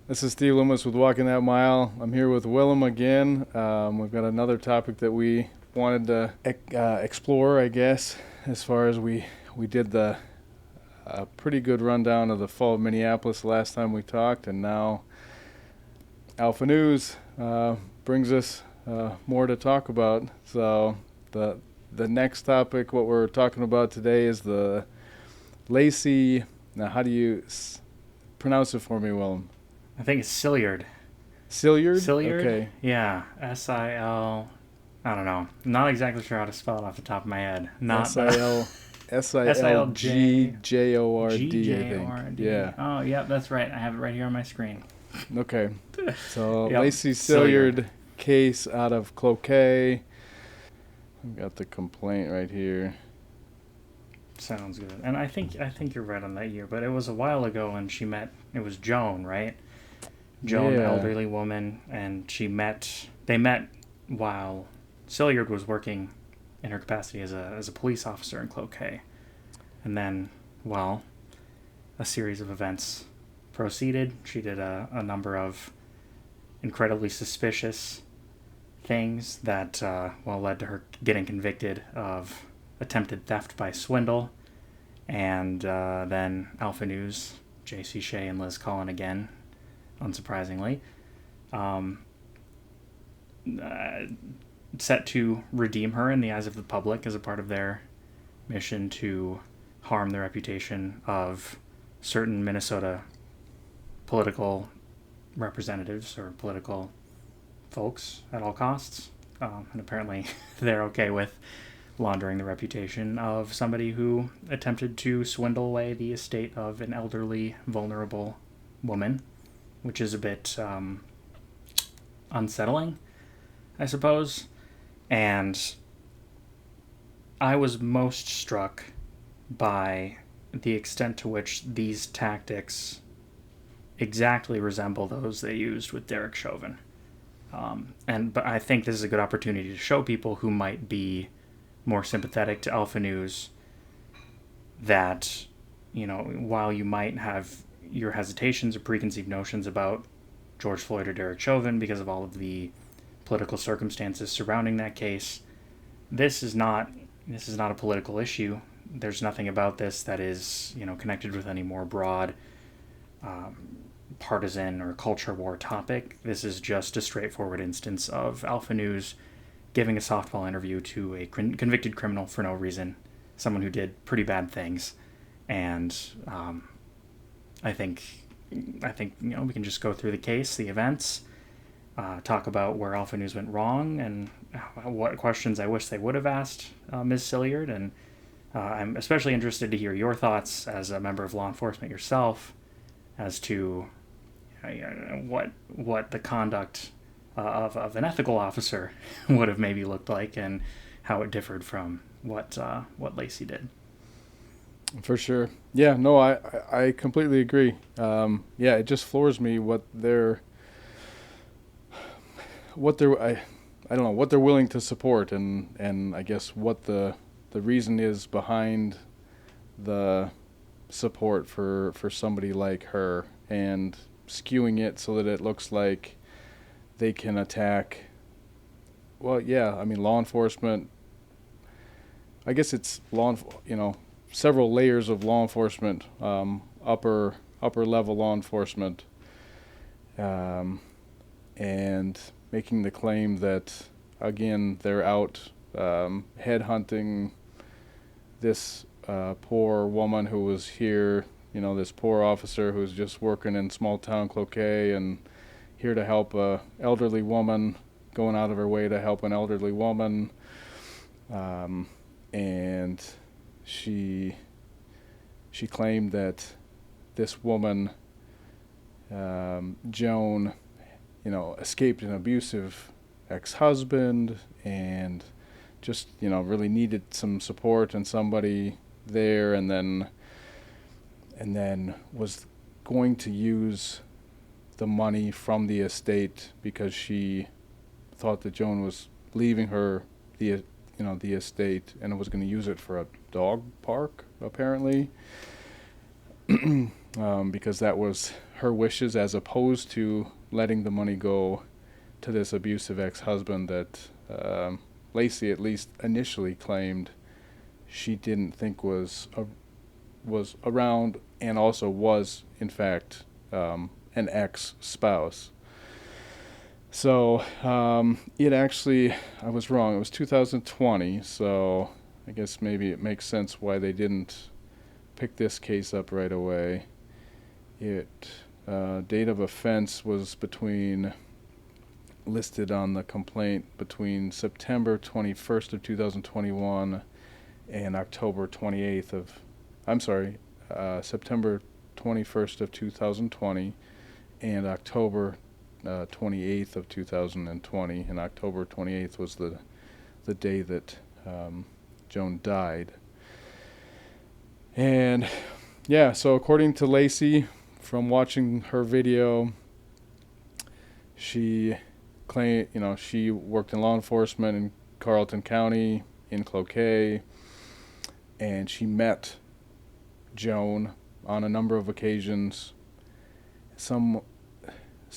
This is Steve Loomis with Walking That Mile. I'm here with Willem again. We've got another topic that we wanted to explore, I guess, as far as we did the pretty good rundown of the fall of Minneapolis last time we talked, and now Alpha News brings us more to talk about. So the next topic, what we're talking about today, is the Lacey. Now, how do you pronounce it for me, Willem? I think it's Silyard. Silyard? Silyard? Okay. Yeah. S-I-L... I don't know. Not exactly sure how to spell it off the top of my head. Not S-I-L... S-I-L-G-J-O-R-D, I think. Yeah. Oh, yeah, that's right. I have it right here on my screen. Okay. So, Yep. Lacey Silgjord case out of Cloquet. I've got the complaint right here. Sounds good. And I think you're right on that year, but it was a while ago when she met... It was Joan, right? Joan, Yeah. elderly woman, and they met while Silyard was working in her capacity as a police officer in Cloquet. And then, well, a series of events proceeded. She did a number of incredibly suspicious things that, led to her getting convicted of attempted theft by swindle. And then Alpha News, J.C. Shea and Liz Collin again, unsurprisingly, set to redeem her in the eyes of the public as a part of their mission to harm the reputation of certain Minnesota political representatives or political folks at all costs. And apparently they're okay with laundering the reputation of somebody who attempted to swindle away the estate of an elderly, vulnerable woman, which is a bit unsettling, I suppose. And I was most struck by the extent to which these tactics exactly resemble those they used with Derek Chauvin. But I think this is a good opportunity to show people who might be more sympathetic to Alpha News that, while you might have your hesitations or preconceived notions about George Floyd or Derek Chauvin because of all of the political circumstances surrounding that case, this is not a political issue. There's nothing about this that is, connected with any more broad partisan or culture war topic. This is just a straightforward instance of Alpha News giving a softball interview to a convicted criminal for no reason, someone who did pretty bad things. And I think we can just go through the case, the events, talk about where Alpha News went wrong and what questions I wish they would have asked Ms. Silyard. And I'm especially interested to hear your thoughts as a member of law enforcement yourself as to what the conduct of an ethical officer would have maybe looked like and how it differed from what Lacey did. For sure. Yeah, no, I completely agree. It just floors me what they're I don't know what they're willing to support, and I guess what the reason is behind the support for somebody like her, and skewing it so that it looks like they can attack. Well, yeah, I mean, law enforcement. I guess it's several layers of law enforcement, upper level law enforcement, and making the claim that, again, they're out headhunting this poor woman who was here, this poor officer who's just working in small town Cloquet and here to help a elderly woman, going out of her way to help an elderly woman, and she claimed that this woman, Joan, escaped an abusive ex-husband and just, really needed some support and somebody there, and then was going to use the money from the estate because she thought that Joan was leaving her the estate and was going to use it for a dog park, apparently. because that was her wishes, as opposed to letting the money go to this abusive ex-husband that Lacey at least initially claimed she didn't think was around, and also was in fact an ex-spouse. So it actually, I was wrong. It was 2020, so I guess maybe it makes sense why they didn't pick this case up right away. It date of offense was listed on the complaint between September 21st of 2021 and October 28th of, September 21st of 2020 and October 28th of 2020, and October 28th was the day that Joan died. And yeah, so according to Lacey, from watching her video, she claimed, she worked in law enforcement in Carleton County, in Cloquet, and she met Joan on a number of occasions. Some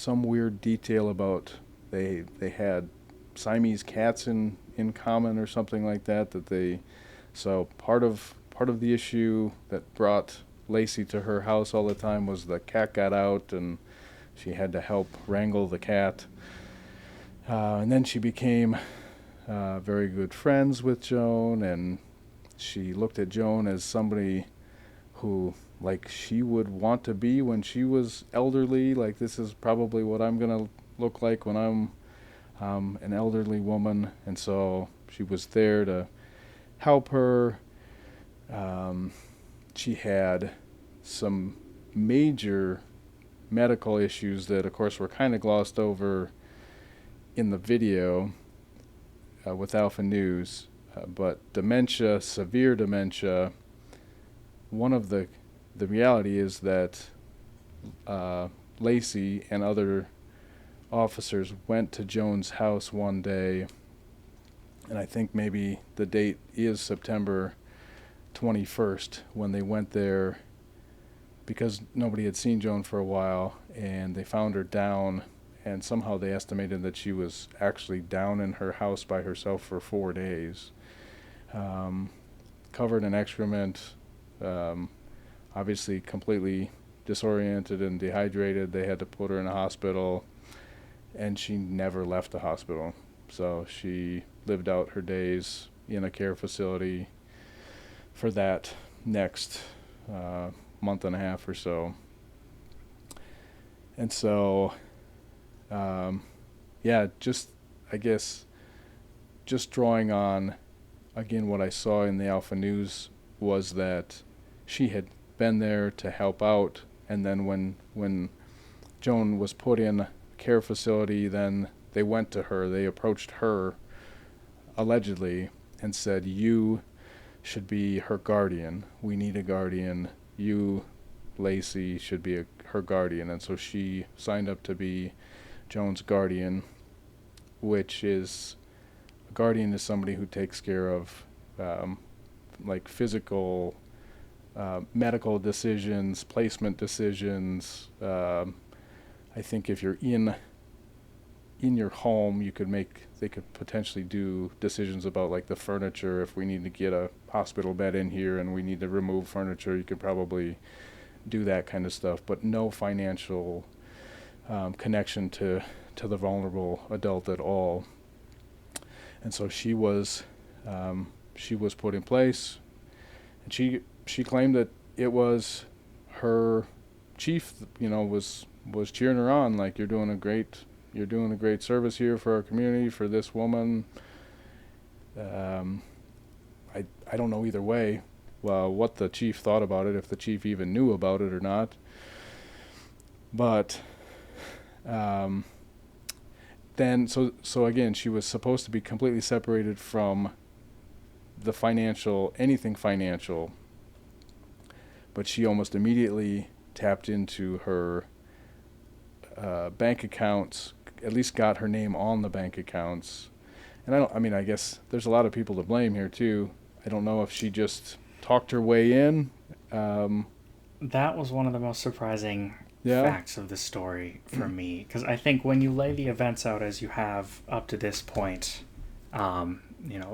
weird detail about they had Siamese cats in common or something like that so part of the issue that brought Lacey to her house all the time was the cat got out and she had to help wrangle the cat. And then she became very good friends with Joan, and she looked at Joan as somebody who, like, she would want to be when she was elderly. Like, this is probably what I'm going to look like when I'm an elderly woman. And so she was there to help her. She had some major medical issues that, of course, were kind of glossed over in the video with Alpha News. But dementia, severe dementia, one of the reality is that Lacey and other officers went to Joan's house one day, and I think maybe the date is September 21st when they went there because nobody had seen Joan for a while, and they found her down, and somehow they estimated that she was actually down in her house by herself for 4 days, covered in excrement, obviously completely disoriented and dehydrated. They had to put her in a hospital, and she never left the hospital. So she lived out her days in a care facility for that next month and a half or so. And so, I guess just drawing on, again, what I saw in the Alpha News was that she had been there to help out, and then when Joan was put in a care facility, then they went to her, they approached her, allegedly, and said, "You should be her guardian. We need a guardian. You, Lacey, should be her guardian." And so she signed up to be Joan's guardian, which is, a guardian is somebody who takes care of like physical, medical decisions, placement decisions. I think if you're in your home, they could potentially do decisions about like the furniture. If we need to get a hospital bed in here and we need to remove furniture, you could probably do that kind of stuff, but no financial connection to the vulnerable adult at all. And so she was put in place, and she claimed that it was her chief, was cheering her on, like, you're doing a great service here for our community, for this woman. I don't know either way what the chief thought about it, if the chief even knew about it or not. But then so again, she was supposed to be completely separated from the anything financial, but she almost immediately tapped into her bank accounts, at least got her name on the bank accounts. And I guess there's a lot of people to blame here too. I don't know if she just talked her way in, That was one of the most surprising facts of the story for me, because I think when you lay the events out as you have up to this point,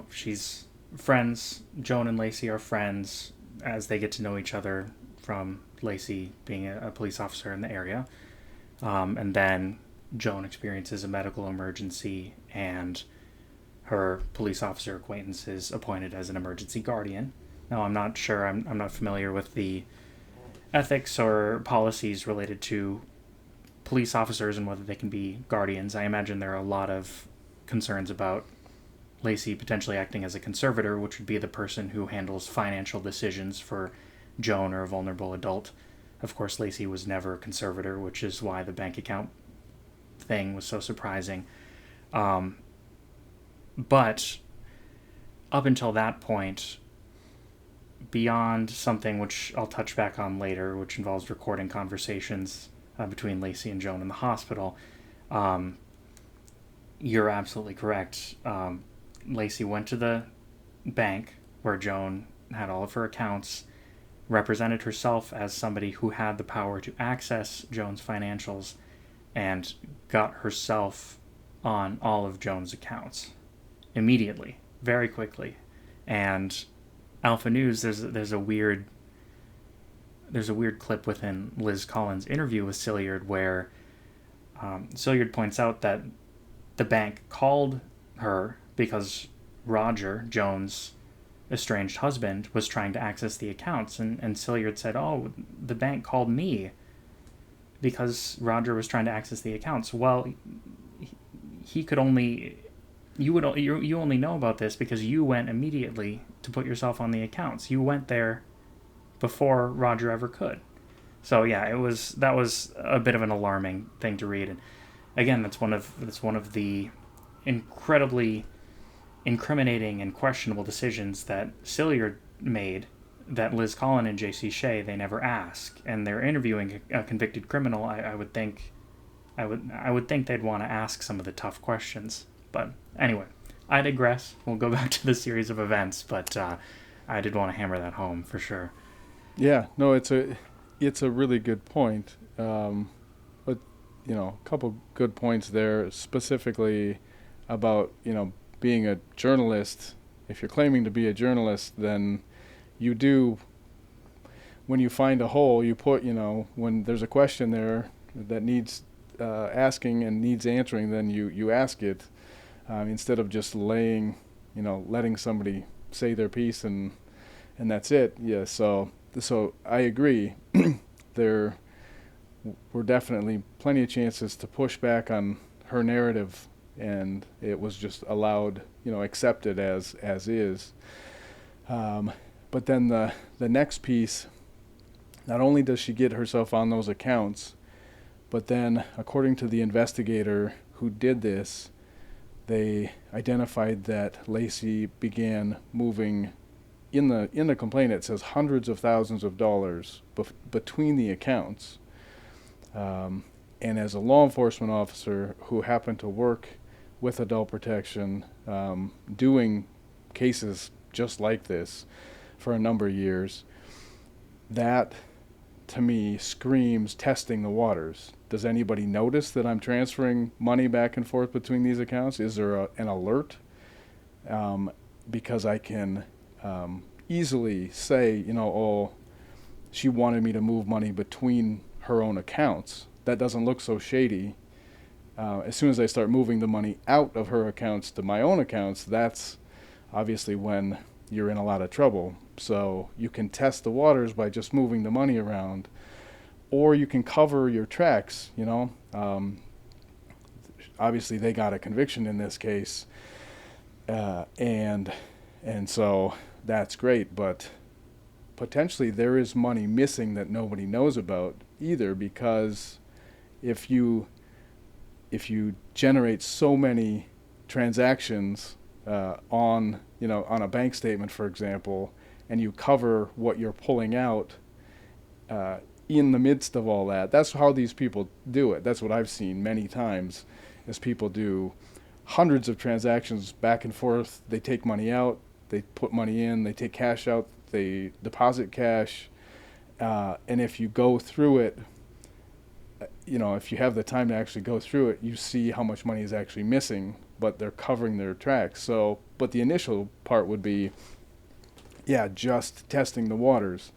she's friends. Joan and Lacey are friends as they get to know each other from Lacey being a police officer in the area. And then Joan experiences a medical emergency, and her police officer acquaintance is appointed as an emergency guardian. Now, I'm not sure, I'm not familiar with the ethics or policies related to police officers and whether they can be guardians. I imagine there are a lot of concerns about Lacey potentially acting as a conservator, which would be the person who handles financial decisions for Joan or a vulnerable adult. Of course, Lacey was never a conservator, which is why the bank account thing was so surprising. But up until that point, beyond something which I'll touch back on later, which involves recording conversations between Lacey and Joan in the hospital, you're absolutely correct. Lacey went to the bank where Joan had all of her accounts, represented herself as somebody who had the power to access Joan's financials, and got herself on all of Joan's accounts immediately, very quickly. And Alpha News, there's a weird clip within Liz Collin's interview with Silyard where Silyard points out that the bank called her because Roger, Joan's estranged husband, was trying to access the accounts, and Silyard said, "Oh, the bank called me because Roger was trying to access the accounts." Well, you only know about this because you went immediately to put yourself on the accounts. You went there before Roger ever could. So yeah, that was a bit of an alarming thing to read. And again, that's one of the incredibly incriminating and questionable decisions that Silyard made that Liz Collin and J.C. Shea, they never ask. And they're interviewing a convicted criminal. I would think they'd want to ask some of the tough questions. But anyway, I digress. We'll go back to the series of events, but I did want to hammer that home for sure. Yeah, no, it's a really good point. But a couple good points there, specifically about being a journalist. If you're claiming to be a journalist, then you do. When you find a hole, you put when there's a question there that needs asking and needs answering, then you ask it. Instead of just letting somebody say their piece and that's it. Yeah, so I agree. There were definitely plenty of chances to push back on her narrative, and it was just allowed, accepted as is. But then the next piece, not only does she get herself on those accounts, but then according to the investigator who did this, they identified that Lacey began moving, in the complaint it says hundreds of thousands of dollars between the accounts. And as a law enforcement officer who happened to work with adult protection, doing cases just like this for a number of years, that to me screams testing the waters. Does anybody notice that I'm transferring money back and forth between these accounts? Is there an alert? Because I can easily say, oh, she wanted me to move money between her own accounts. That doesn't look so shady. As soon as I start moving the money out of her accounts to my own accounts, that's obviously when you're in a lot of trouble. So you can test the waters by just moving the money around, or you can cover your tracks. Obviously they got a conviction in this case, and so that's great. But potentially there is money missing that nobody knows about either, because if you generate so many transactions on a bank statement, for example, and you cover what you're pulling out in the midst of all that. That's how these people do it. That's what I've seen many times, is people do hundreds of transactions back and forth. They take money out, they put money in, they take cash out, they deposit cash, And if you go through it, if you have the time to actually go through it, you see how much money is actually missing, but they're covering their tracks. So, but the initial part would be, just testing the waters.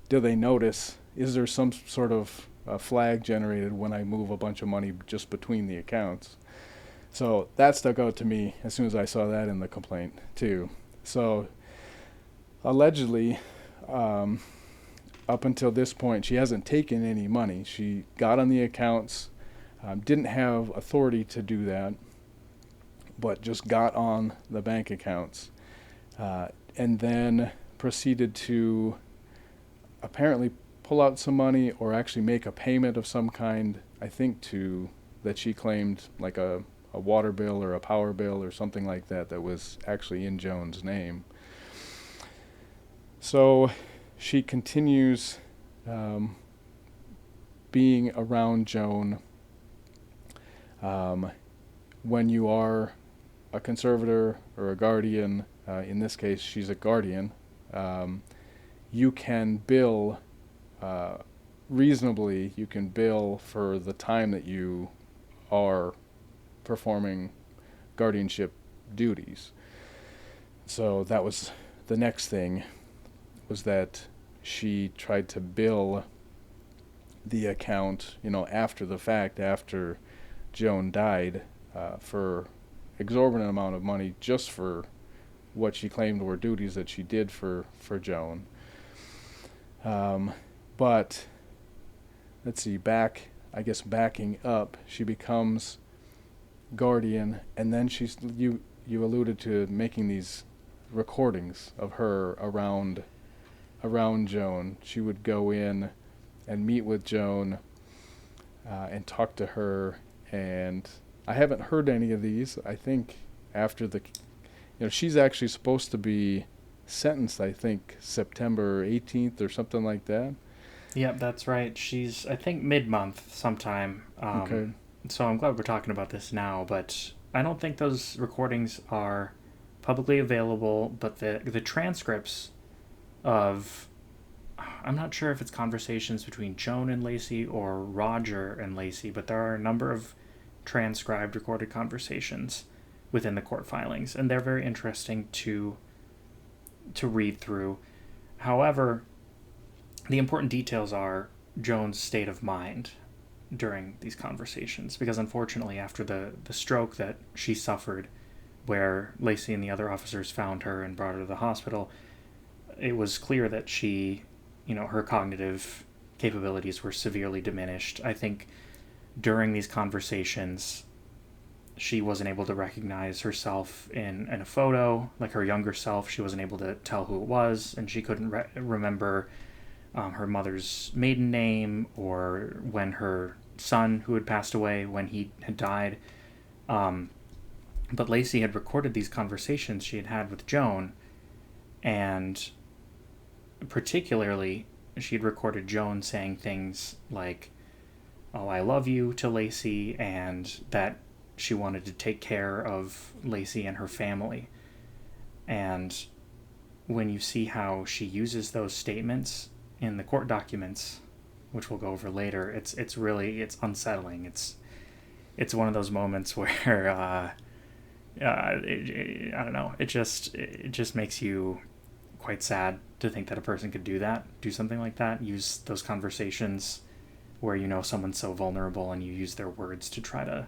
Do they notice, is there some sort of flag generated when I move a bunch of money just between the accounts? So that stuck out to me as soon as I saw that in the complaint too. So allegedly, up until this point, she hasn't taken any money. She got on the accounts, didn't have authority to do that, but just got on the bank accounts, and then proceeded to apparently pull out some money or actually make a payment of some kind, I think that she claimed like a water bill or a power bill or something like that was actually in Joan's name. So she continues being around Joan. When you are a conservator or a guardian, in this case she's a guardian, you can bill reasonably. You can bill for the time that you are performing guardianship duties. So that was the next thing, was that she tried to bill the account, after the fact, after Joan died, for exorbitant amount of money just for what she claimed were duties that she did for Joan. But let's see, backing up, she becomes guardian, and then you alluded to making these recordings of her around Joan. She would go in and meet with Joan and talk to her, and I haven't heard any of these. I think after she's actually supposed to be sentenced, I think September 18th or something like that. Yep, that's right. She's, I think, mid-month sometime. Okay. So I'm glad we're talking about this now, but I don't think those recordings are publicly available, but the transcripts of, I'm not sure if it's conversations between Joan and Lacey or Roger and Lacey, but there are a number of transcribed recorded conversations within the court filings, and they're very interesting to read through. However, the important details are Joan's state of mind during these conversations, because unfortunately after the stroke that she suffered, where Lacey and the other officers found her and brought her to the hospital, it was clear that she, her cognitive capabilities were severely diminished. I think during these conversations, she wasn't able to recognize herself in a photo, like her younger self. She wasn't able to tell who it was, and she couldn't remember her mother's maiden name, or when her son, who had passed away, when he had died. But Lacey had recorded these conversations she had had with Joan, and particularly she had recorded Joan saying things like, "Oh, I love you," to Lacey, and that she wanted to take care of Lacey and her family. And when you see how she uses those statements in the court documents, which we'll go over later, it's unsettling. It's one of those moments where I don't know, it just makes you quite sad to think that a person could do something like that, use those conversations where someone's so vulnerable, and you use their words to try to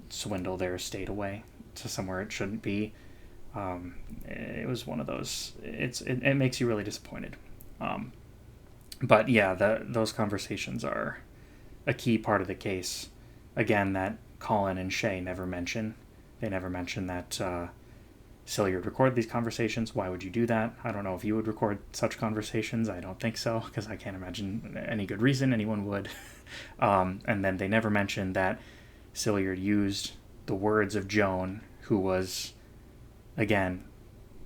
swindle their estate away to somewhere it shouldn't be. It was one of those. It makes you really disappointed. But yeah, those conversations are a key part of the case. Again, that Collin and Shay never mention. They never mention that Silyard recorded these conversations. Why would you do that? I don't know if you would record such conversations. I don't think so, because I can't imagine any good reason anyone would. And then they never mentioned that Silyard used the words of Joan, who was, again,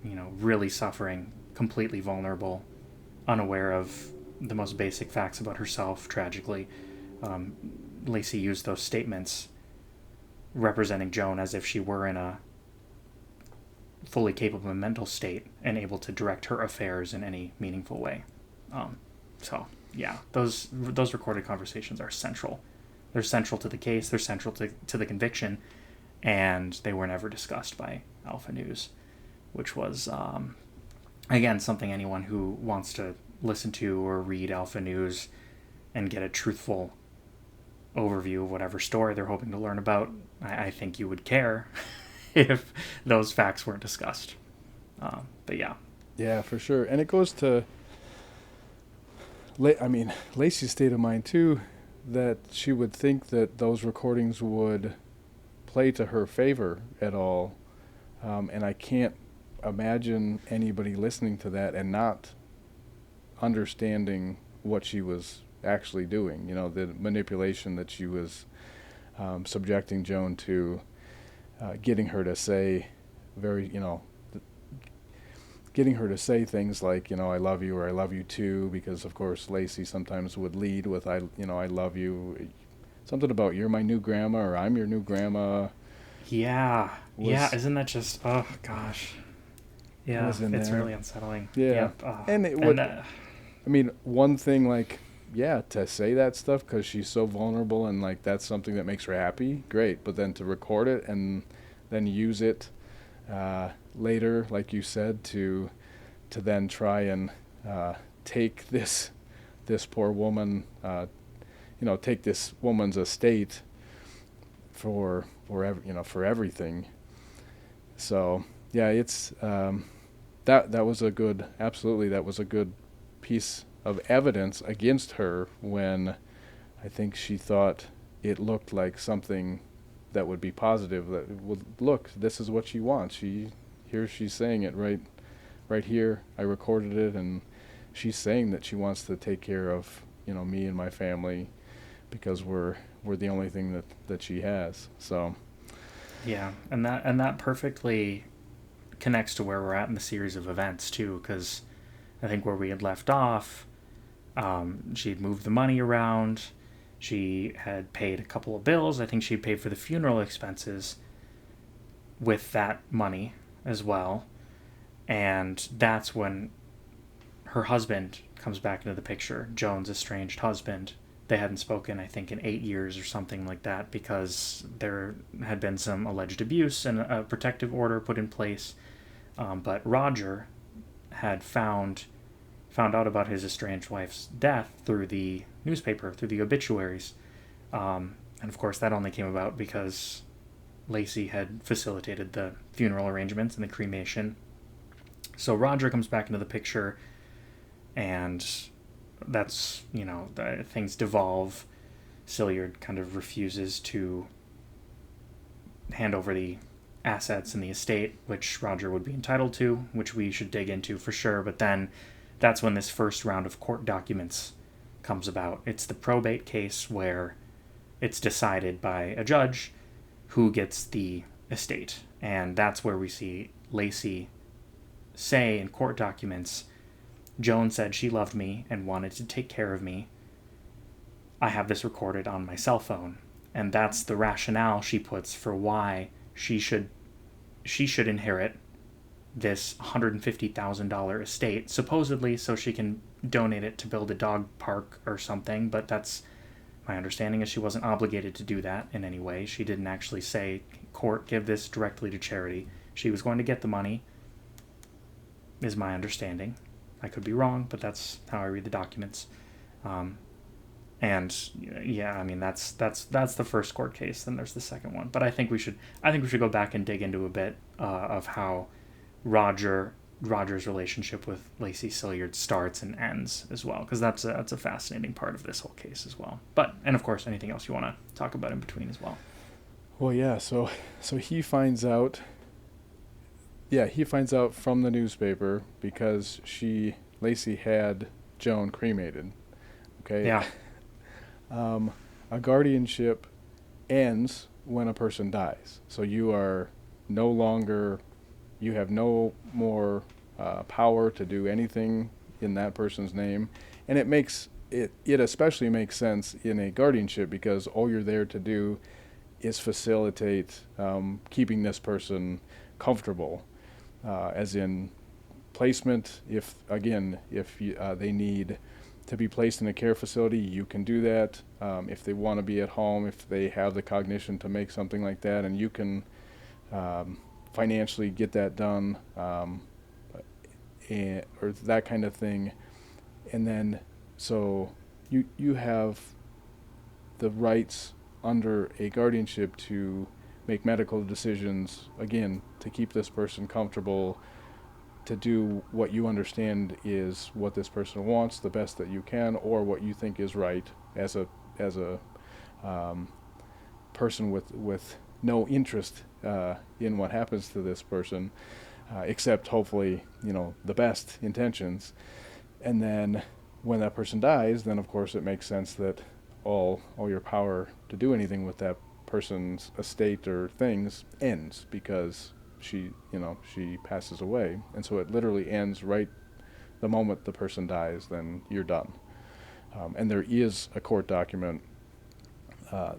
really suffering, completely vulnerable, unaware of the most basic facts about herself, tragically. Lacey used those statements representing Joan as if she were in a fully capable mental state and able to direct her affairs in any meaningful way. So yeah, those recorded conversations are central. They're central to the case. They're central to the conviction, and they were never discussed by Alpha News, which was again something anyone who wants to listen to or read Alpha News and get a truthful overview of whatever story they're hoping to learn about, I think you would care if those facts weren't discussed. But yeah. Yeah, for sure. And it goes to, Lacey's state of mind too, that she would think that those recordings would play to her favor at all. And I can't imagine anybody listening to that and not understanding what she was actually doing, the manipulation that she was subjecting Joan to, getting her to say getting her to say things like, I love you, or I love you too, because of course Lacey sometimes would lead with, I love you, something about you're my new grandma, or I'm your new grandma. Yeah. Isn't that just, oh gosh. Yeah, it's there. Really unsettling. Yeah. And it would, one thing, like, to say that stuff because she's so vulnerable and, like, that's something that makes her happy, great. But then to record it and then use it later, like you said, to then try and take this poor woman, take this woman's estate for everything. So, yeah, it's... That was a good piece of evidence against her when I think she thought it looked like something that would be positive, that would look, this is what she wants. She's saying it right here. I recorded it, and she's saying that she wants to take care of, me and my family because we're the only thing that she has. So yeah, and that perfectly connects to where we're at in the series of events too, because I think where we had left off, she'd moved the money around, she had paid a couple of bills. I think she paid for the funeral expenses with that money as well, and that's when her husband comes back into the picture, Joan's estranged husband. They hadn't spoken, I think, in 8 years or something like that, because there had been some alleged abuse and a protective order put in place. But Roger had found out about his estranged wife's death through the newspaper, through the obituaries. And of course that only came about because Lacey had facilitated the funeral arrangements and the cremation. So Roger comes back into the picture, and that's, things devolve. Silyard kind of refuses to hand over the assets and the estate, which Roger would be entitled to, which we should dig into for sure. But then that's when this first round of court documents comes about. It's the probate case where it's decided by a judge who gets the estate. And that's where we see Lacey say in court documents, Joan said she loved me and wanted to take care of me. I have this recorded on my cell phone. And that's the rationale she puts for why she should inherit this $150,000 estate, supposedly so she can donate it to build a dog park or something, but that's my understanding is she wasn't obligated to do that in any way. She didn't actually say, court, give this directly to charity. She was going to get the money, is my understanding. I could be wrong, but that's how I read the documents. And yeah, that's the first court case. Then there's the second one. But I think we should go back and dig into a bit of how Roger's relationship with Lacey Silgjord starts and ends as well, because that's a fascinating part of this whole case as well. But and of course anything else you want to talk about in between as well. Well, yeah. So he finds out. Yeah, he finds out from the newspaper because Lacey had Joan cremated. Okay. Yeah. A guardianship ends when a person dies. So you have no more power to do anything in that person's name. And it especially makes sense in a guardianship because all you're there to do is facilitate keeping this person comfortable, as in placement. If they need to be placed in a care facility, you can do that. If they want to be at home, if they have the cognition to make something like that, and you can financially get that done, or that kind of thing. And then, so you have the rights under a guardianship to make medical decisions, again, to keep this person comfortable, to do what you understand is what this person wants, the best that you can, or what you think is right as a person with no interest in what happens to this person, except hopefully, the best intentions. And then when that person dies, then of course it makes sense that all your power to do anything with that person's estate or things ends, because she passes away. And so it literally ends right the moment the person dies, then you're done. And there is a court document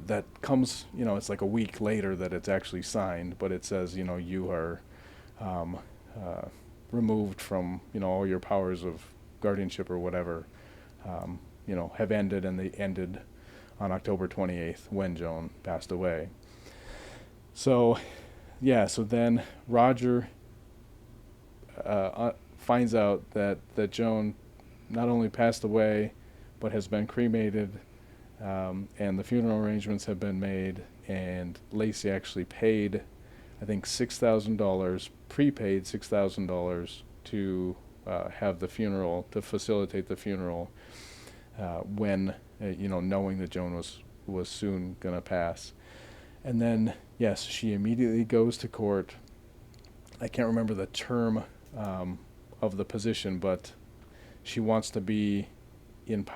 that comes, it's like a week later that it's actually signed, but it says, you are removed from, all your powers of guardianship or whatever, have ended, and they ended on October 28th when Joan passed away. So then Roger finds out that Joan not only passed away, but has been cremated, and the funeral arrangements have been made, and Lacey actually paid, I think, $6,000, prepaid $6,000 to have the funeral, to facilitate the funeral, when, knowing that Joan was soon going to pass. And then, yes, she immediately goes to court. I can't remember the term of the position, but she wants to be in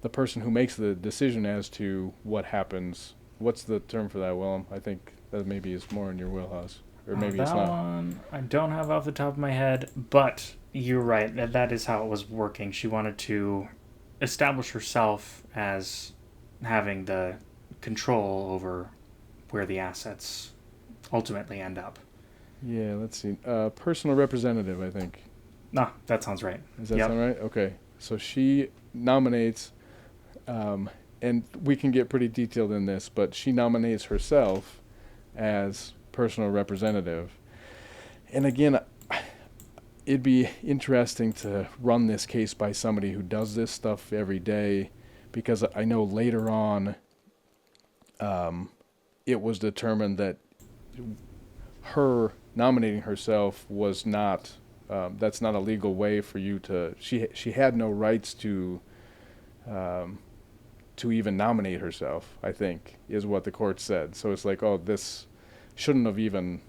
the person who makes the decision as to what happens. What's the term for that, Willem? I think that maybe is more in your wheelhouse, or maybe it's not. That one I don't have off the top of my head, but you're right. That is how it was working. She wanted to establish herself as having the control over where the assets ultimately end up. Yeah, let's see. Personal representative, I think. Ah, that sounds right. Does that sound right? Okay. So she nominates, and we can get pretty detailed in this, but she nominates herself as personal representative. And again, it'd be interesting to run this case by somebody who does this stuff every day, because I know later on it was determined that her nominating herself was not, that's not a legal way for you to, she had no rights to even nominate herself, I think, is what the court said. So it's like, this shouldn't have even,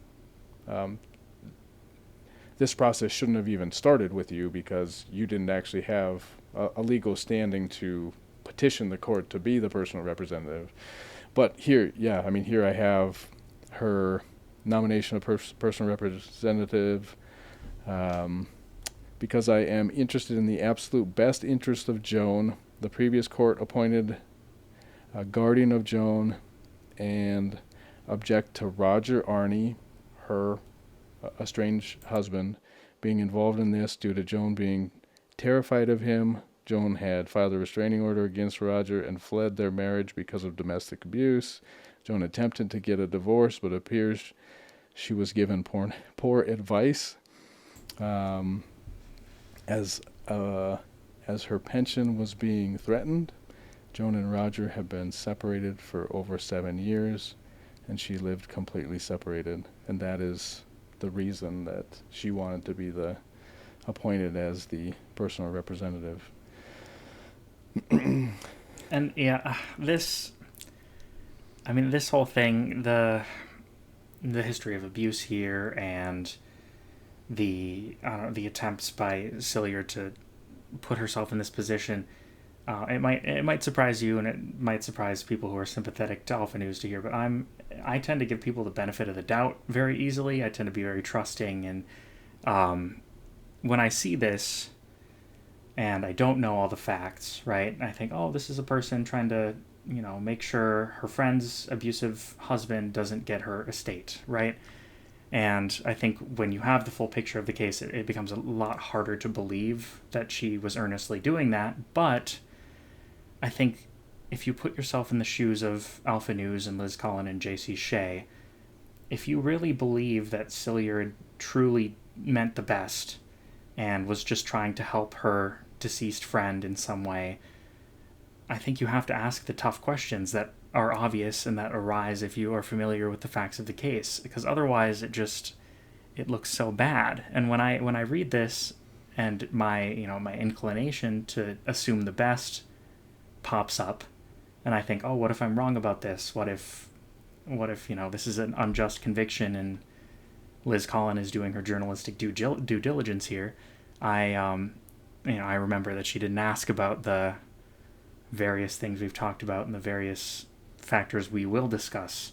this process shouldn't have even started with you, because you didn't actually have a legal standing to petition the court to be the personal representative. But here I have her nomination of personal representative, because I am interested in the absolute best interest of Joan. The previous court appointed a guardian of Joan, and object to Roger Arney, her estranged husband, being involved in this due to Joan being terrified of him. Joan had filed a restraining order against Roger and fled their marriage because of domestic abuse. Joan attempted to get a divorce, but appears she was given poor advice, as her pension was being threatened. Joan and Roger have been separated for over 7 years, and she lived completely separated, and that is the reason that she wanted to be appointed as the personal representative. And this whole thing, the history of abuse here, and the attempts by Silyard to put herself in this position, it might surprise you, and it might surprise people who are sympathetic to Alpha News to hear, but I tend to give people the benefit of the doubt very easily. I tend to be very trusting, and when I see this and I don't know all the facts, right, I think, this is a person trying to, make sure her friend's abusive husband doesn't get her estate, right? And I think when you have the full picture of the case, it becomes a lot harder to believe that she was earnestly doing that. But I think if you put yourself in the shoes of Alpha News and Liz Collin and J.C. Shea, if you really believe that Silyard truly meant the best and was just trying to help her deceased friend in some way, I think you have to ask the tough questions that are obvious and that arise if you are familiar with the facts of the case, because otherwise it looks so bad. And when I read this, and my inclination to assume the best pops up, and I think, oh, what if I'm wrong about this? What if this is an unjust conviction and Liz Collin is doing her journalistic due diligence here? I remember that she didn't ask about the various things we've talked about and the various factors we will discuss.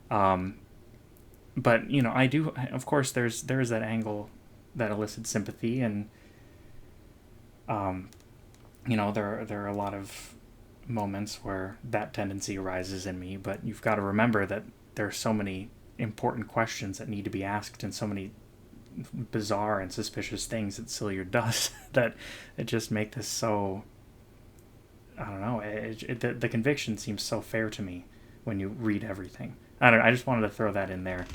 But I do, of course, there is that angle that elicits sympathy, and there are a lot of moments where that tendency arises in me. But you've got to remember that there are so many important questions that need to be asked, and so many bizarre and suspicious things that Silyard does that it just make this so. I don't know. The conviction seems so fair to me when you read everything. I don't know. I just wanted to throw that in there,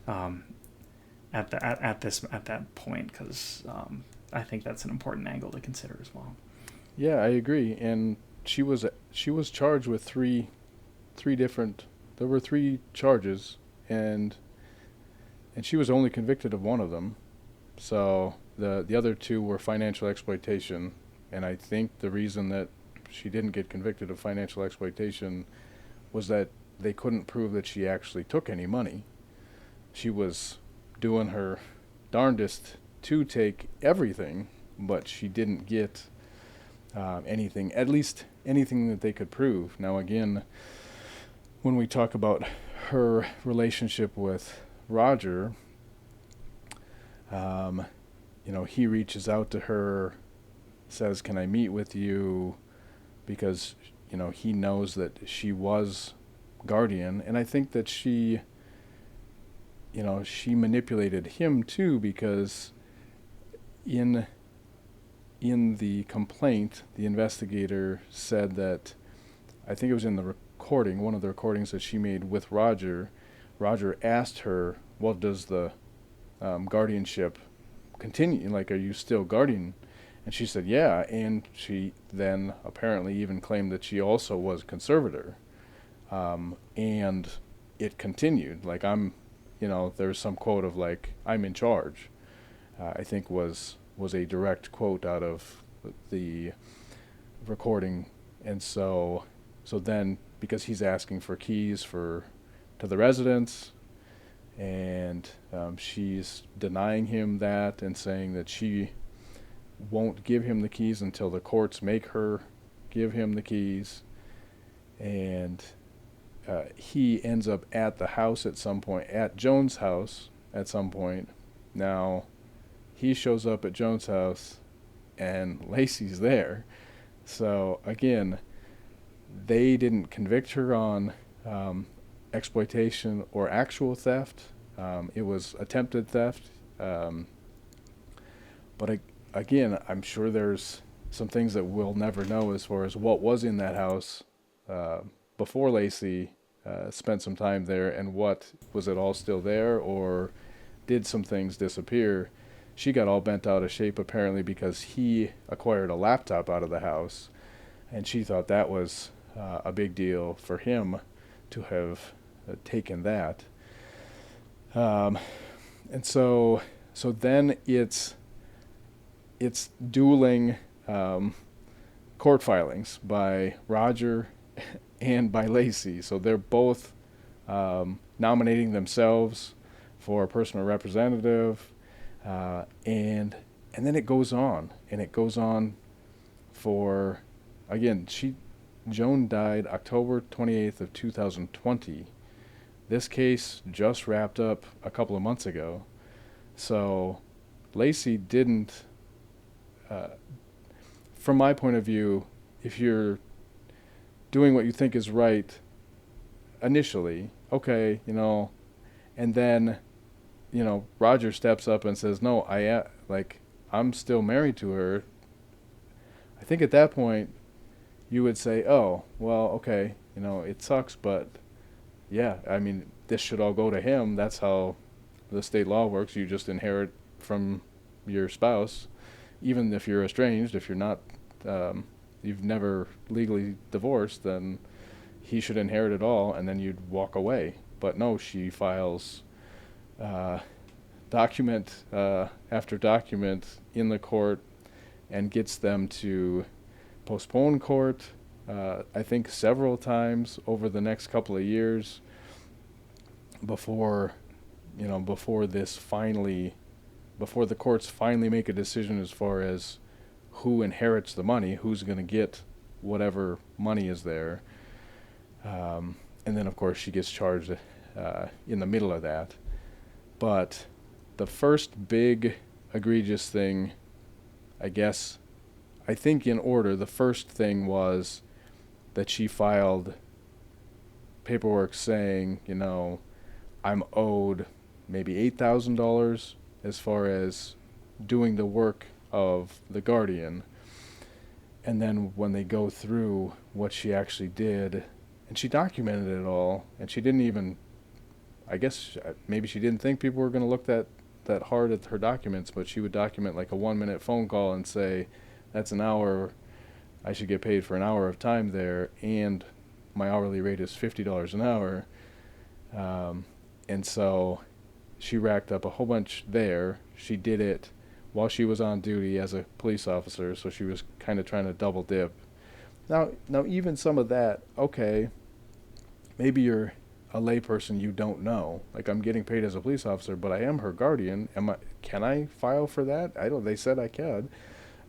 at that point, because I think that's an important angle to consider as well. Yeah, I agree. And she was charged with three different. There were three charges, and she was only convicted of one of them. So the other two were financial exploitation, and I think the reason that she didn't get convicted of financial exploitation was that they couldn't prove that she actually took any money. She was doing her darndest to take everything, but she didn't get anything, at least anything that they could prove. Now again, when we talk about her relationship with Roger, he reaches out to her, says, "Can I meet with you?" Because he knows that she was guardian, and I think that she manipulated him too, because in the complaint, the investigator said that, I think it was in the recording, one of the recordings that she made with Roger asked her, well, does the guardianship continue? Like, are you still guardian? And she said, yeah, and she then apparently even claimed that she also was conservator. And it continued. Like, there's some quote of, like, "I'm in charge," I think was a direct quote out of the recording. And so then, because he's asking for keys to the residence, and she's denying him that and saying that she won't give him the keys until the courts make her give him the keys. And he ends up at the house at some point, at Joan's house at some point. Now, he shows up at Joan's house, and Lacey's there. So, again, they didn't convict her on exploitation or actual theft. It was attempted theft. But again, I'm sure there's some things that we'll never know as far as what was in that house before Lacey spent some time there, and was it all still there, or did some things disappear? She got all bent out of shape apparently because he acquired a laptop out of the house, and she thought that was a big deal for him to have taken that. And so then it's dueling court filings by Roger and by Lacey. So they're both nominating themselves for a personal representative, and then it goes on, and it goes on for, again, Joan died October 28th of 2020. This case just wrapped up a couple of months ago. So Lacey didn't, from my point of view, if you're doing what you think is right initially, okay, and then, Roger steps up and says, no, I'm still married to her. I think at that point you would say, oh, well, okay, it sucks, but yeah, I mean, this should all go to him. That's how the state law works. You just inherit from your spouse, even if you're estranged. If you're not, you've never legally divorced, then he should inherit it all, and then you'd walk away. But no, she files document after document in the court and gets them to postpone court, I think several times over the next couple of years before the courts finally make a decision as far as who inherits the money, who's going to get whatever money is there. And then, of course, she gets charged in the middle of that. But the first big egregious thing, I think in order, the first thing was that she filed paperwork saying, I'm owed maybe $8,000 as far as doing the work of the guardian. And then when they go through what she actually did, and she documented it all, and she didn't even, I guess maybe she didn't think people were going to look that hard at her documents, but she would document like a 1-minute phone call and say, that's an hour, I should get paid for an hour of time there, and my hourly rate is $50 an hour. And so she racked up a whole bunch there. She did it while she was on duty as a police officer, so she was kind of trying to double dip. Now even some of that, okay, maybe you're a layperson, you don't know. Like, I'm getting paid as a police officer, but I am her guardian. Can I file for that? They said I could.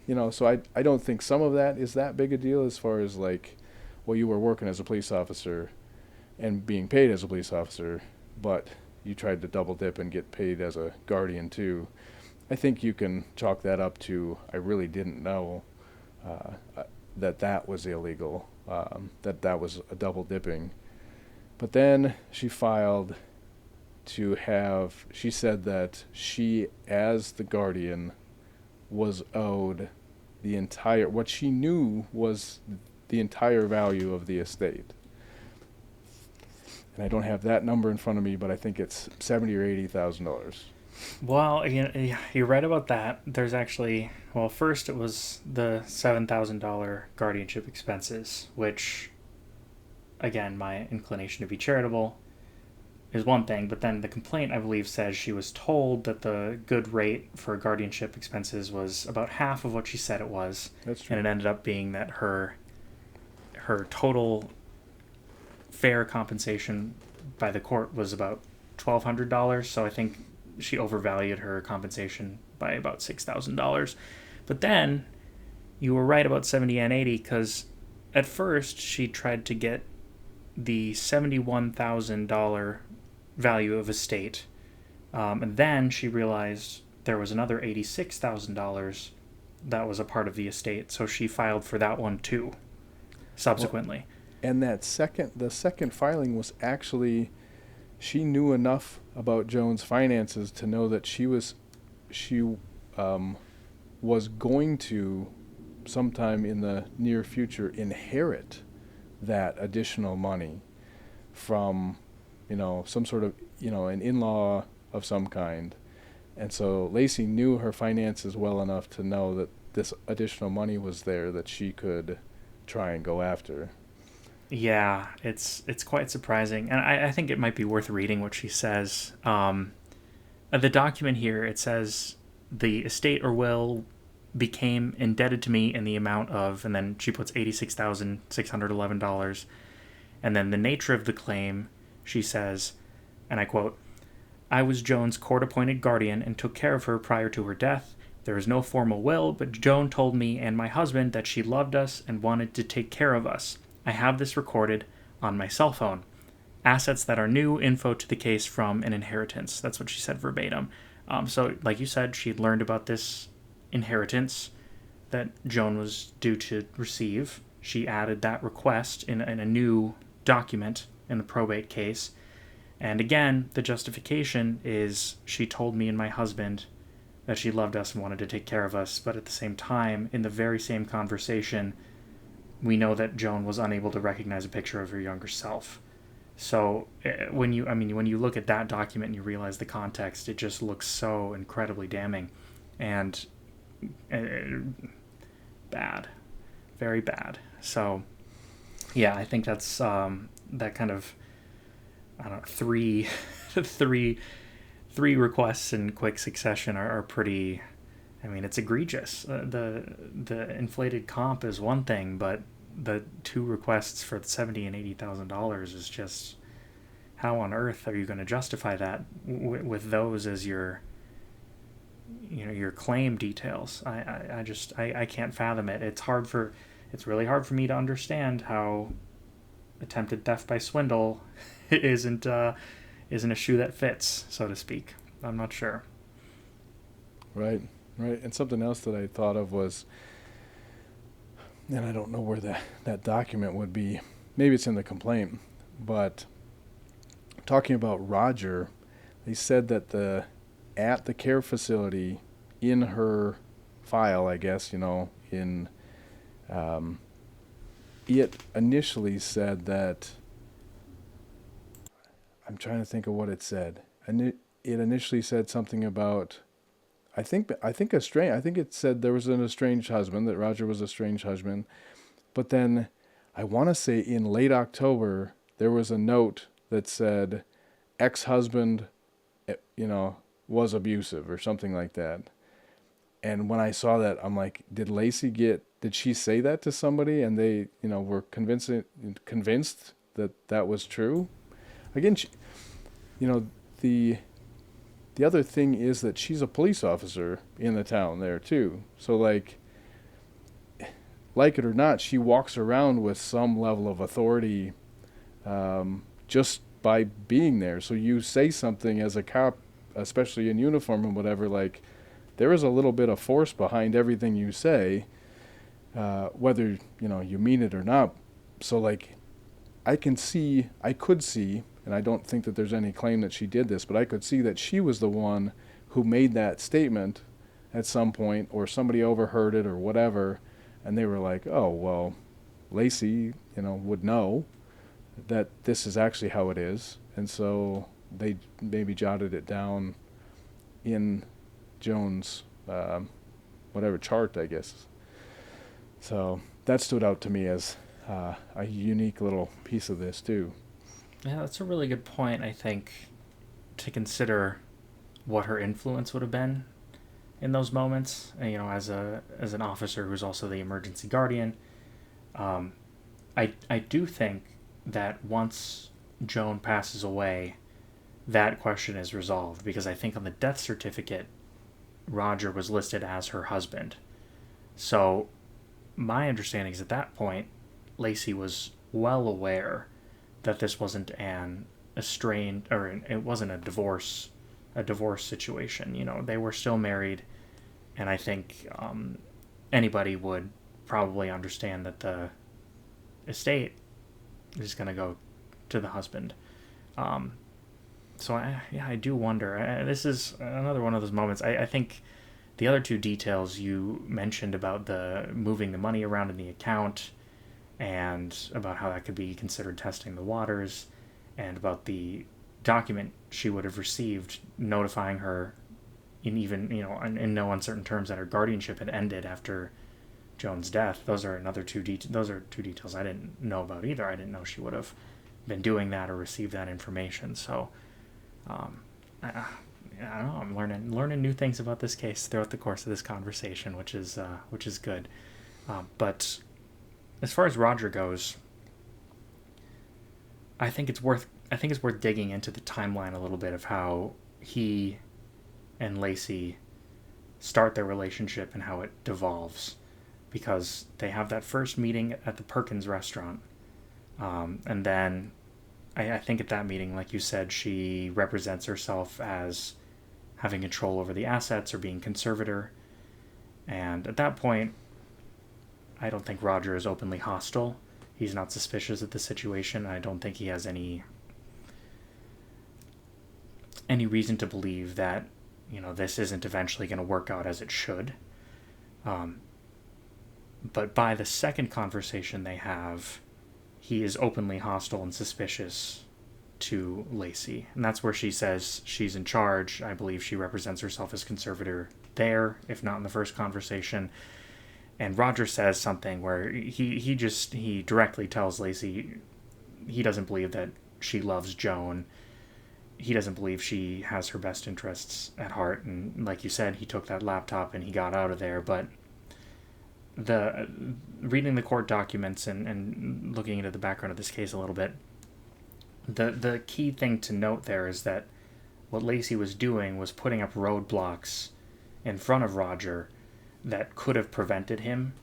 So I don't think some of that is that big a deal as far as like, well, you were working as a police officer and being paid as a police officer, but you tried to double dip and get paid as a guardian too. I think you can chalk that up to, I really didn't know that was illegal, that was a double dipping. But then she filed she said that she, as the guardian, was owed what she knew was the entire value of the estate. And I don't have that number in front of me, but I think it's $70,000 or $80,000. Well, you're right about that. There's actually, first it was the $7,000 guardianship expenses, which, again, my inclination to be charitable is one thing, but then the complaint, I believe, says she was told that the good rate for guardianship expenses was about half of what she said it was. That's true. And it ended up being that her total fair compensation by the court was about $1,200, so I think she overvalued her compensation by about $6,000. But then you were right about 70 and 80, because at first she tried to get the $71,000 value of estate, and then she realized there was another $86,000 that was a part of the estate, so she filed for that one too subsequently. And the second filing was actually, she knew enough about Joan's finances to know that she was going to sometime in the near future inherit that additional money from some sort of an in-law of some kind. And so Lacey knew her finances well enough to know that this additional money was there that she could try and go after. Yeah, it's quite surprising, and I think it might be worth reading what she says. The document here, it says, the estate or will became indebted to me in the amount of, and then she puts $86,611, and then the nature of the claim, she says, and I quote, I was Joan's court-appointed guardian and took care of her prior to her death. There is no formal will, but Joan told me and my husband that she loved us and wanted to take care of us. I have this recorded on my cell phone. Assets that are new, info to the case from an inheritance. That's what she said verbatim. So, like you said, she had learned about this inheritance that Joan was due to receive. She added that request in a new document in the probate case. And again, the justification is she told me and my husband that she loved us and wanted to take care of us, but at the same time, in the very same conversation, we know that Joan was unable to recognize a picture of her younger self. So when you look at that document and you realize the context, it just looks so incredibly damning and bad, very bad. So yeah, I think that's that kind of, I don't know, three requests in quick succession are pretty. I mean, it's egregious. The inflated comp is one thing, but the two requests for $70,000 and $80,000 is just, how on earth are you going to justify that with those as your claim details? I can't fathom it. It's really hard for me to understand how attempted theft by swindle isn't a shoe that fits, so to speak. I'm not sure. Right. And something else that I thought of was, and I don't know where that document would be. Maybe it's in the complaint, but talking about Roger, they said that at the care facility, in her file, I guess, it initially said that, I'm trying to think of what it said. And it initially said something about, I think it said there was an estranged husband, that Roger was an estranged husband. But then I want to say in late October, there was a note that said ex-husband, was abusive or something like that. And when I saw that, I'm like, did she say that to somebody and they, were convinced that was true? Again, the other thing is that she's a police officer in the town there too. So like it or not, she walks around with some level of authority, just by being there. So you say something as a cop, especially in uniform and whatever, like there is a little bit of force behind everything you say, whether, you mean it or not. So like I could see, and I don't think that there's any claim that she did this, but I could see that she was the one who made that statement at some point, or somebody overheard it or whatever, and they were like, oh, well, Lacey, would know that this is actually how it is, and so they maybe jotted it down in Joan's whatever chart, I guess. So that stood out to me as a unique little piece of this too. Yeah, that's a really good point, I think, to consider what her influence would have been in those moments. As an officer who's also the emergency guardian, I do think that once Joan passes away, that question is resolved, because I think on the death certificate, Roger was listed as her husband. So my understanding is at that point, Lacey was well aware that this wasn't an estranged, or it wasn't a divorce situation. They were still married, and I think anybody would probably understand that the estate is going to go to the husband. So I do wonder. This is another one of those moments. I think the other two details you mentioned about the moving the money around in the account, and about how that could be considered testing the waters, and about the document she would have received notifying her in no uncertain terms that her guardianship had ended after Joan's death. Those are two details I didn't know about either. I didn't know she would have been doing that or received that information. So I don't know, I'm learning new things about this case throughout the course of this conversation, which is good. But as far as Roger goes, I think it's worth digging into the timeline a little bit of how he and Lacey start their relationship and how it devolves, because they have that first meeting at the Perkins restaurant, and then I think at that meeting, like you said, she represents herself as having control over the assets or being conservator, and at that point, I don't think Roger is openly hostile. He's not suspicious of the situation. I don't think he has any any reason to believe that, this isn't eventually going to work out as it should. But by the second conversation they have, he is openly hostile and suspicious to Lacey. And that's where she says she's in charge. I believe she represents herself as conservator there, if not in the first conversation. And Roger says something where he directly tells Lacey he doesn't believe that she loves Joan. He doesn't believe she has her best interests at heart. And like you said, he took that laptop and he got out of there. But reading the court documents and looking into the background of this case a little bit, the key thing to note there is that what Lacey was doing was putting up roadblocks in front of Roger that could have prevented him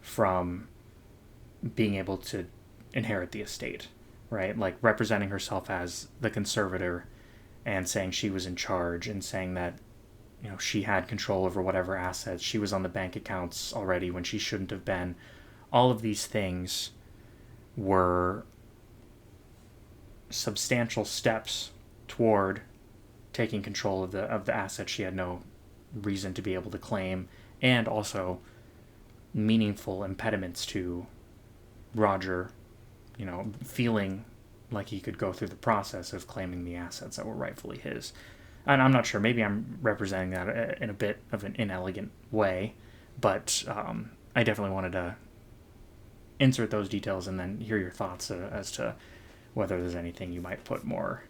from being able to inherit the estate, right? Like representing herself as the conservator and saying she was in charge and saying that, she had control over whatever assets. She was on the bank accounts already when she shouldn't have been. All of these things were substantial steps toward taking control of the assets she had no reason to be able to claim, and also meaningful impediments to Roger, feeling like he could go through the process of claiming the assets that were rightfully his. And I'm not sure, maybe I'm representing that in a bit of an inelegant way, but I definitely wanted to insert those details and then hear your thoughts as to whether there's anything you might put more,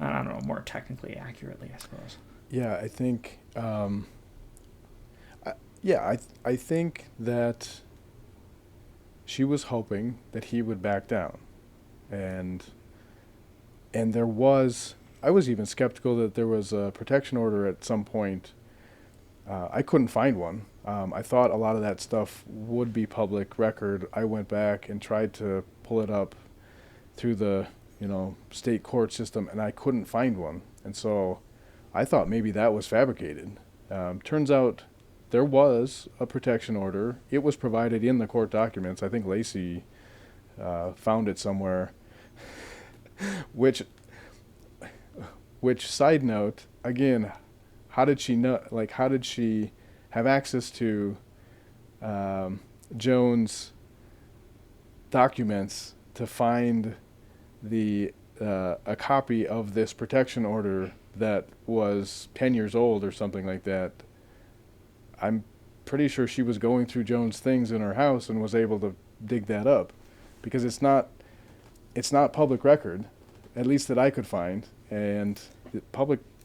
I don't know, more technically accurately, I suppose. Yeah, I think, I think that she was hoping that he would back down, and I was even skeptical that there was a protection order at some point. I couldn't find one. I thought a lot of that stuff would be public record. I went back and tried to pull it up through the, state court system, and I couldn't find one. And so I thought maybe that was fabricated. Turns out there was a protection order. It was provided in the court documents. I think Lacey found it somewhere, which side note, again, how did she know, how did she have access to Joan's documents to find a copy of this protection order that was 10 years old or something like that? I'm pretty sure she was going through Joan's things in her house and was able to dig that up, because it's not public record, at least that I could find. And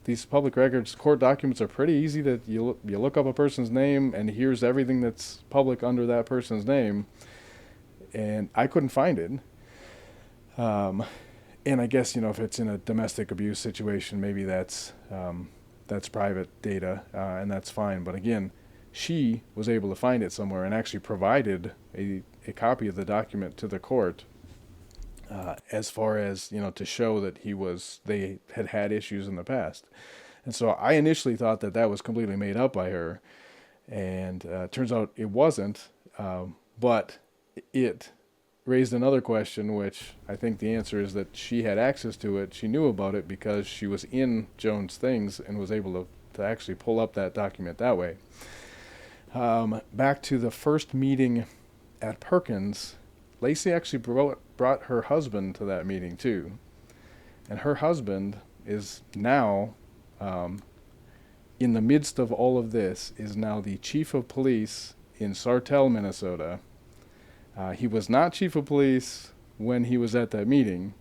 these public records, court documents, are pretty easy to, you look up a person's name and here's everything that's public under that person's name. And I couldn't find it. And I guess, if it's in a domestic abuse situation, maybe that's private data, and that's fine. But again, she was able to find it somewhere and actually provided a copy of the document to the court, as far as, to show that they had issues in the past. And so I initially thought that was completely made up by her, and turns out it wasn't, but it raised another question, which I think the answer is that she had access to it. She knew about it because she was in Joan's things and was able to actually pull up that document that way. Back to the first meeting at Perkins, Lacey actually brought her husband to that meeting too. And her husband is now, in the midst of all of this, is now the chief of police in Sartell, Minnesota. He was not chief of police when he was at that meeting,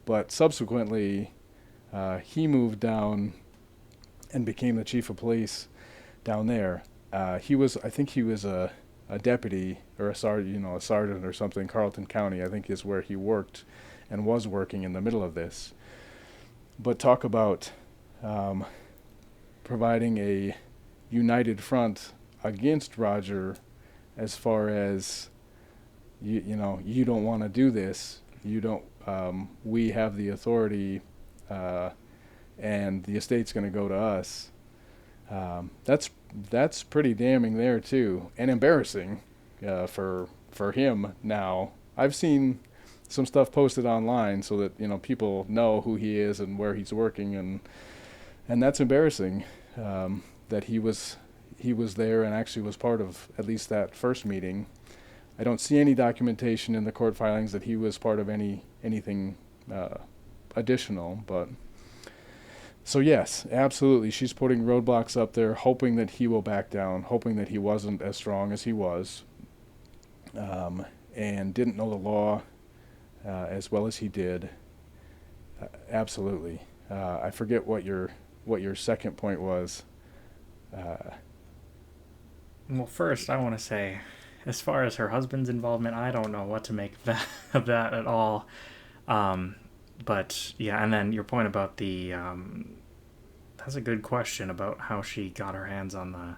but subsequently he moved down and became the chief of police down there. I think he was a deputy or a sergeant or something. Carleton County, I think, is where he worked and was working in the middle of this. But talk about providing a united front against Roger, as far as you don't want to do this. You don't. We have the authority, and the estate's going to go to us. That's pretty damning there too, and embarrassing for him. Now I've seen some stuff posted online so that, you know, people know who he is and where he's working, and that's embarrassing, that he was there and actually was part of at least that first meeting. I don't see any documentation in the court filings that he was part of anything additional, but so yes, absolutely, she's putting roadblocks up there, hoping that he will back down, hoping that he wasn't as strong as he was, and didn't know the law as well as he did. Absolutely. I forget what your second point was. Well, first, I want to say, as far as her husband's involvement, I don't know what to make of that at all. But, yeah, and then your point about the... that's a good question about how she got her hands on the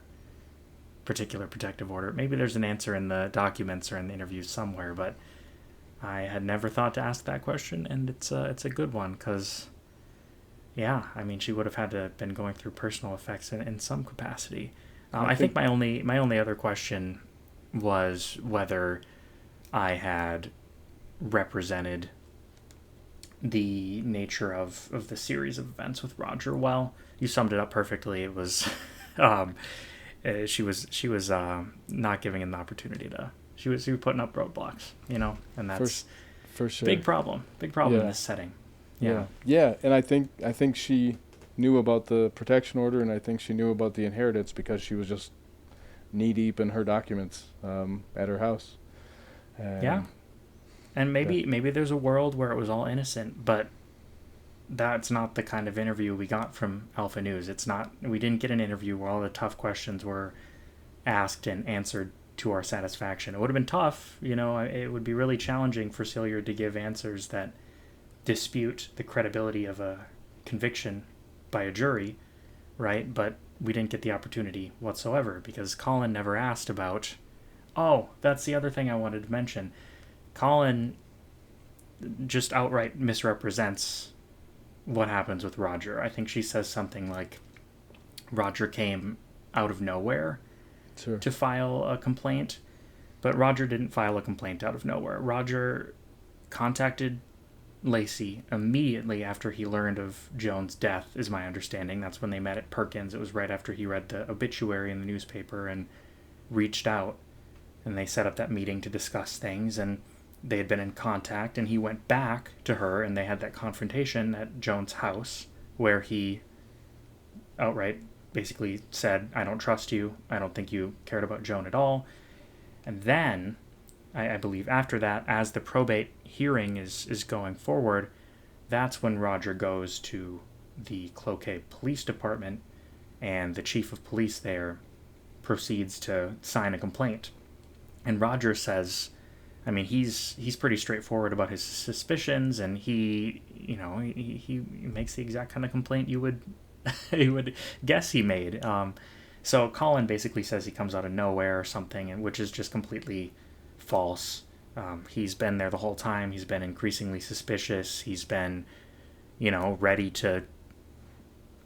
particular protective order. Maybe there's an answer in the documents or in the interviews somewhere, but I had never thought to ask that question, and it's a good one, because, yeah, I mean, she would have had to have been going through personal effects in some capacity. I think my only other question was whether I had represented the nature of the series of events with Roger well. You summed it up perfectly. It was she was not giving him the opportunity to. She was putting up roadblocks, you know, and that's for sure big problem in this setting. Yeah, and I think she knew about the protection order, and I think she knew about the inheritance because she was just knee deep in her documents at her house. And maybe there's a world where it was all innocent, but that's not the kind of interview we got from Alpha News. We didn't get an interview where all the tough questions were asked and answered to our satisfaction. It would have been tough, you know, it would be really challenging for Silyard to give answers that dispute the credibility of a conviction by a jury, right? But we didn't get the opportunity whatsoever because Collin never asked about... Oh, that's the other thing I wanted to mention. Collin just outright misrepresents what happens with Roger. I think she says something like Roger came out of nowhere to file a complaint, but Roger didn't file a complaint out of nowhere. Roger contacted Lacey immediately after he learned of Joan's death, is my understanding. That's when they met at Perkins. It was right after he read the obituary in the newspaper and reached out, and they set up that meeting to discuss things, and they had been in contact, and he went back to her, and they had that confrontation at Joan's house, where he outright basically said, I don't trust you, I don't think you cared about Joan at all. And then, I believe after that, as the probate hearing is going forward, that's when Roger goes to the Cloquet Police Department, and the chief of police there proceeds to sign a complaint. And Roger says, I mean, he's pretty straightforward about his suspicions, and he makes the exact kind of complaint you would guess he made. So Collin basically says he comes out of nowhere or something, and which is just completely false. He's been there the whole time. He's been increasingly suspicious. He's been, ready to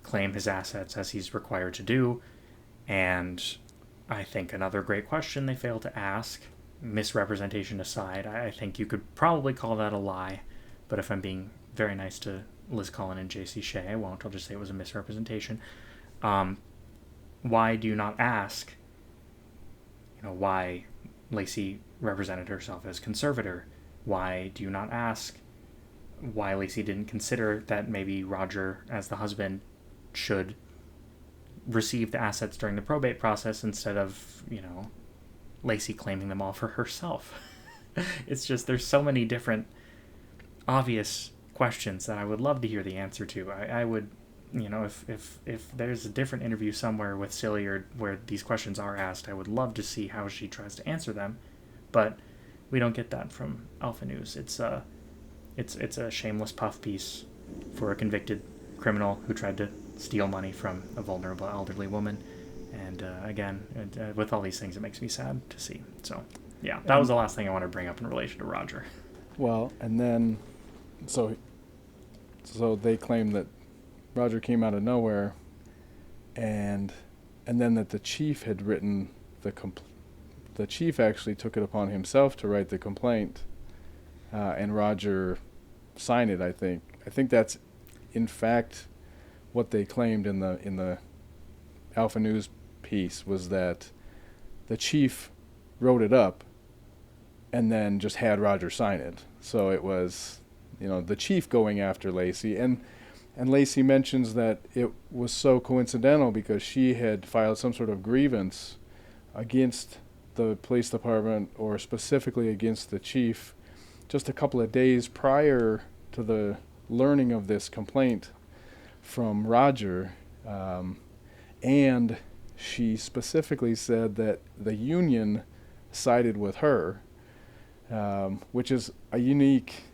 claim his assets as he's required to do. And I think another great question they fail to ask, misrepresentation aside, I think you could probably call that a lie. But if I'm being very nice to Liz Collin and J.C. Shea, I won't. I'll just say it was a misrepresentation. Why do you not ask, why Lacey represented herself as conservator? Why do you not ask why Lacey didn't consider that maybe Roger, as the husband, should receive the assets during the probate process instead of, Lacey claiming them all for herself? It's just, there's so many different obvious questions that I would love to hear the answer to. I would, if there's a different interview somewhere with Silyard where these questions are asked, I would love to see how she tries to answer them. But we don't get that from Alpha News. It's a shameless puff piece for a convicted criminal who tried to steal money from a vulnerable elderly woman. And again, with all these things, it makes me sad to see. So, yeah, that was the last thing I want to bring up in relation to Roger. Well, and then, so they claim that Roger came out of nowhere, and then that the chief had written the chief actually took it upon himself to write the complaint, and Roger sign it. I think that's in fact what they claimed in the Alpha News piece, was that the chief wrote it up and then just had Roger sign it. So it was, the chief going after Lacey, and Lacey mentions that it was so coincidental because she had filed some sort of grievance against the police department, or specifically against the chief, just a couple of days prior to the learning of this complaint from Roger. And she specifically said that the union sided with her, which is a unique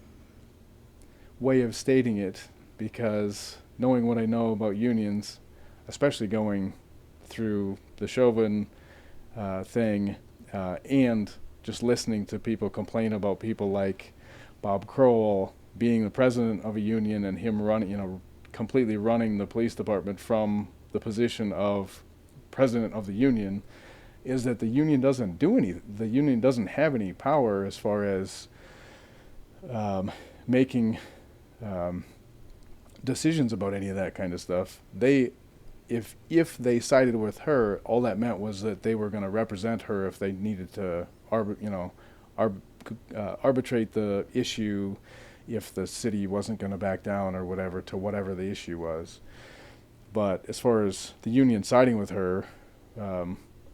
way of stating it, because knowing what I know about unions, especially going through the Chauvin thing, and just listening to people complain about people like Bob Crowell being the president of a union and him running, completely running the police department from the position of president of the union, is that the union doesn't do anything. The union doesn't have any power as far as making decisions about any of that kind of stuff. If they sided with her, all that meant was that they were going to represent her if they needed to arbitrate the issue, if the city wasn't going to back down or whatever to whatever the issue was. But as far as the union siding with her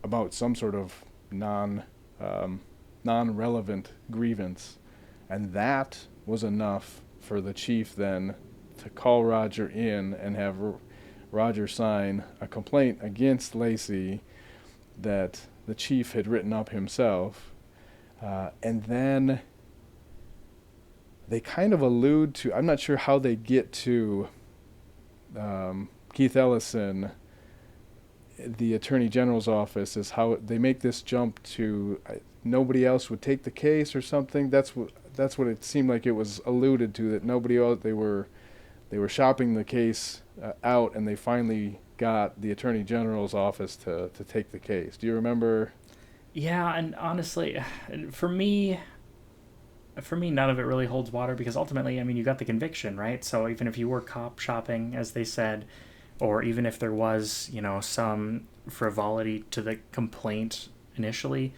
about some sort of non-relevant grievance, and that was enough for the chief then to call Roger in and have Roger sign a complaint against Lacey that the chief had written up himself. And then they kind of allude to, I'm not sure how they get to Keith Ellison, the Attorney General's office, is how they make this jump to nobody else would take the case or something. That's what it seemed like it was alluded to, that nobody else, they were shopping the case out, and they finally got the Attorney General's office to take the case. Do you remember? Yeah, and honestly, for me, none of it really holds water, because ultimately, I mean, you got the conviction, right? So even if you were cop shopping, as they said, or even if there was, some frivolity to the complaint initially,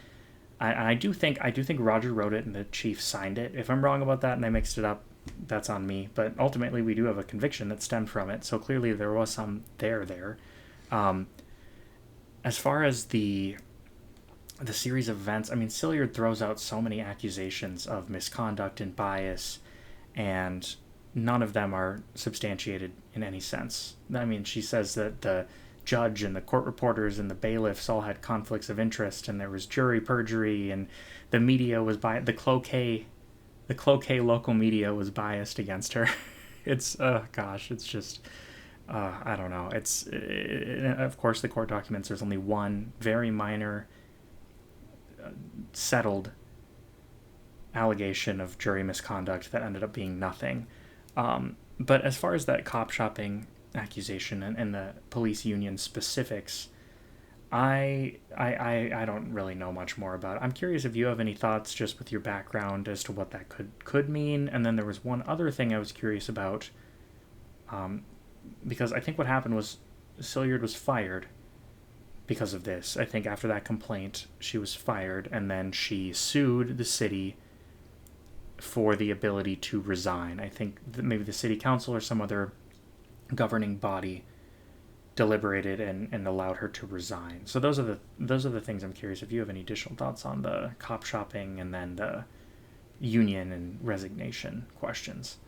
I do think Roger wrote it and the chief signed it. If I'm wrong about that and I mixed it up, that's on me. But ultimately, we do have a conviction that stemmed from it, so clearly there was some there. As far as the series of events, I mean, Silyard throws out so many accusations of misconduct and bias, and none of them are substantiated in any sense. I mean, she says that the judge and the court reporters and the bailiffs all had conflicts of interest, and there was jury perjury, and the media was the Cloquet local media was biased against her. It's it's just I don't know. Of course, the court documents, there's only one very minor settled allegation of jury misconduct that ended up being nothing. But as far as that cop shopping accusation and the police union specifics, I don't really know much more about it. I'm curious if you have any thoughts, just with your background, as to what that could mean. And then there was one other thing I was curious about, because I think what happened was Silyard was fired because of this. I think after that complaint, she was fired, and then she sued the city for the ability to resign. I think that maybe the city council or some other governing body deliberated and allowed her to resign. So those are the things I'm curious if you have any additional thoughts on the cop shopping and then the union and resignation questions.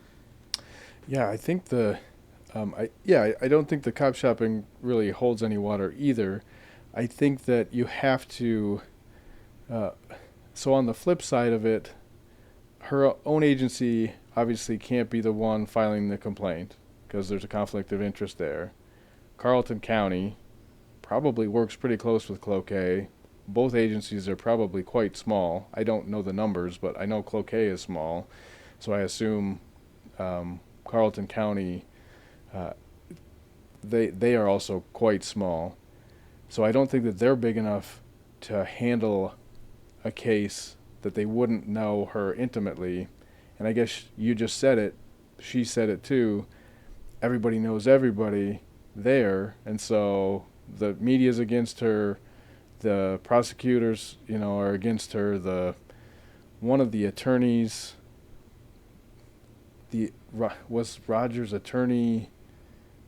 Yeah, I think I don't think the cop shopping really holds any water either. I think that you have to, so on the flip side of it, her own agency obviously can't be the one filing the complaint because there's a conflict of interest there. Carleton County probably works pretty close with Cloquet. Both agencies are probably quite small. I don't know the numbers, but I know Cloquet is small, so I assume Carleton County, they are also quite small. So I don't think that they're big enough to handle a case that they wouldn't know her intimately. and I guess you just said it, she said it too, everybody knows everybody there, and so the media's against her, the prosecutors, are against her, one of the attorneys, was Roger's attorney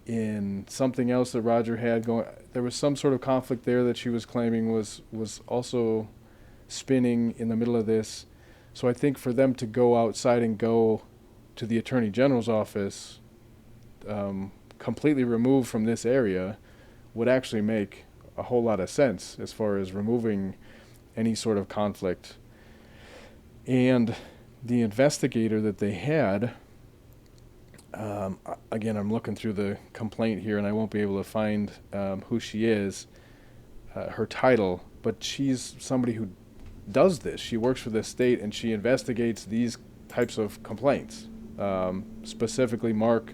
in something else that Roger had going. There was some sort of conflict there that she was claiming was also spinning in the middle of this. So I think for them to go outside and go to the Attorney General's office, completely removed from this area, would actually make a whole lot of sense as far as removing any sort of conflict. And the investigator that they had, again, I'm looking through the complaint here, and I won't be able to find who she is, her title, but she's somebody who does this. She works for the state, and she investigates these types of complaints. Specifically, Mark,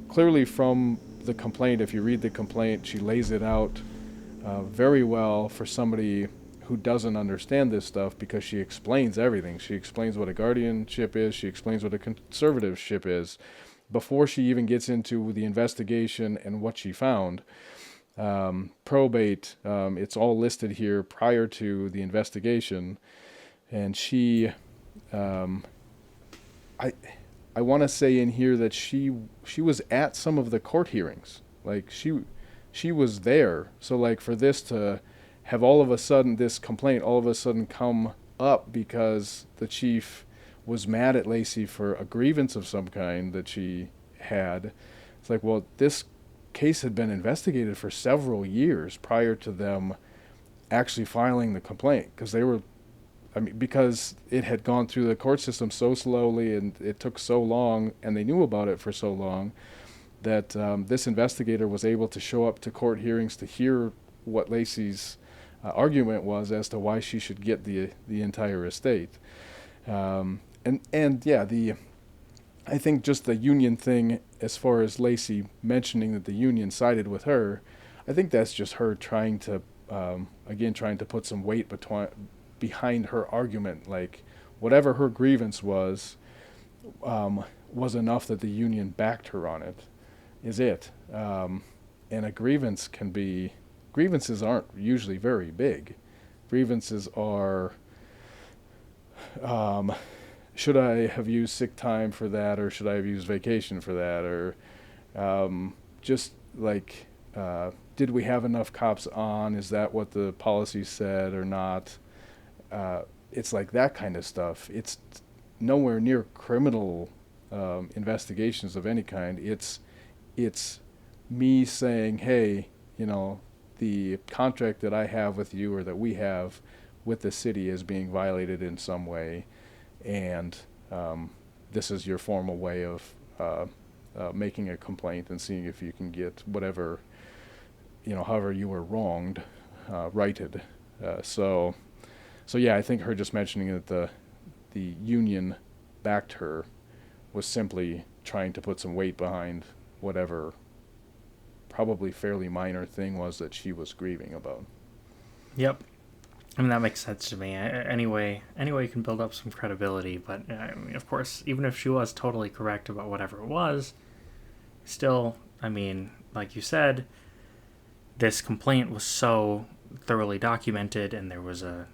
clearly from the complaint, if you read the complaint, she lays it out very well for somebody who doesn't understand this stuff, because she explains everything. She explains what a guardianship is. She explains what a conservativeship is before she even gets into the investigation and what she found. Probate, it's all listed here prior to the investigation. And she, I want to say in here that she was at some of the court hearings. Like she was there. So like for this to have all of a sudden, this complaint all of a sudden come up because the chief was mad at Lacey for a grievance of some kind that she had. It's like, well, this case had been investigated for several years prior to them actually filing the complaint, because because it had gone through the court system so slowly and it took so long, and they knew about it for so long, that this investigator was able to show up to court hearings to hear what Lacey's argument was as to why she should get the entire estate. I think just the union thing, as far as Lacey mentioning that the union sided with her, I think that's just her trying to put some weight behind her argument. Like, whatever her grievance was enough that the union backed her on it, is it. And a grievance grievances aren't usually very big. Grievances are, should I have used sick time for that, or should I have used vacation for that, or just like, did we have enough cops on? Is that what the policy said or not? It's like that kind of stuff. It's nowhere near criminal investigations of any kind. It's me saying, hey, the contract that I have with you, or that we have with the city, is being violated in some way, and this is your formal way of making a complaint and seeing if you can get whatever, however you were wronged, righted. So yeah, I think her just mentioning that the union backed her was simply trying to put some weight behind whatever probably fairly minor thing was that she was grieving about. Yep. I mean, that makes sense to me. Anyway, you can build up some credibility, but of course, even if she was totally correct about whatever it was, still, I mean, like you said, this complaint was so thoroughly documented, and there was a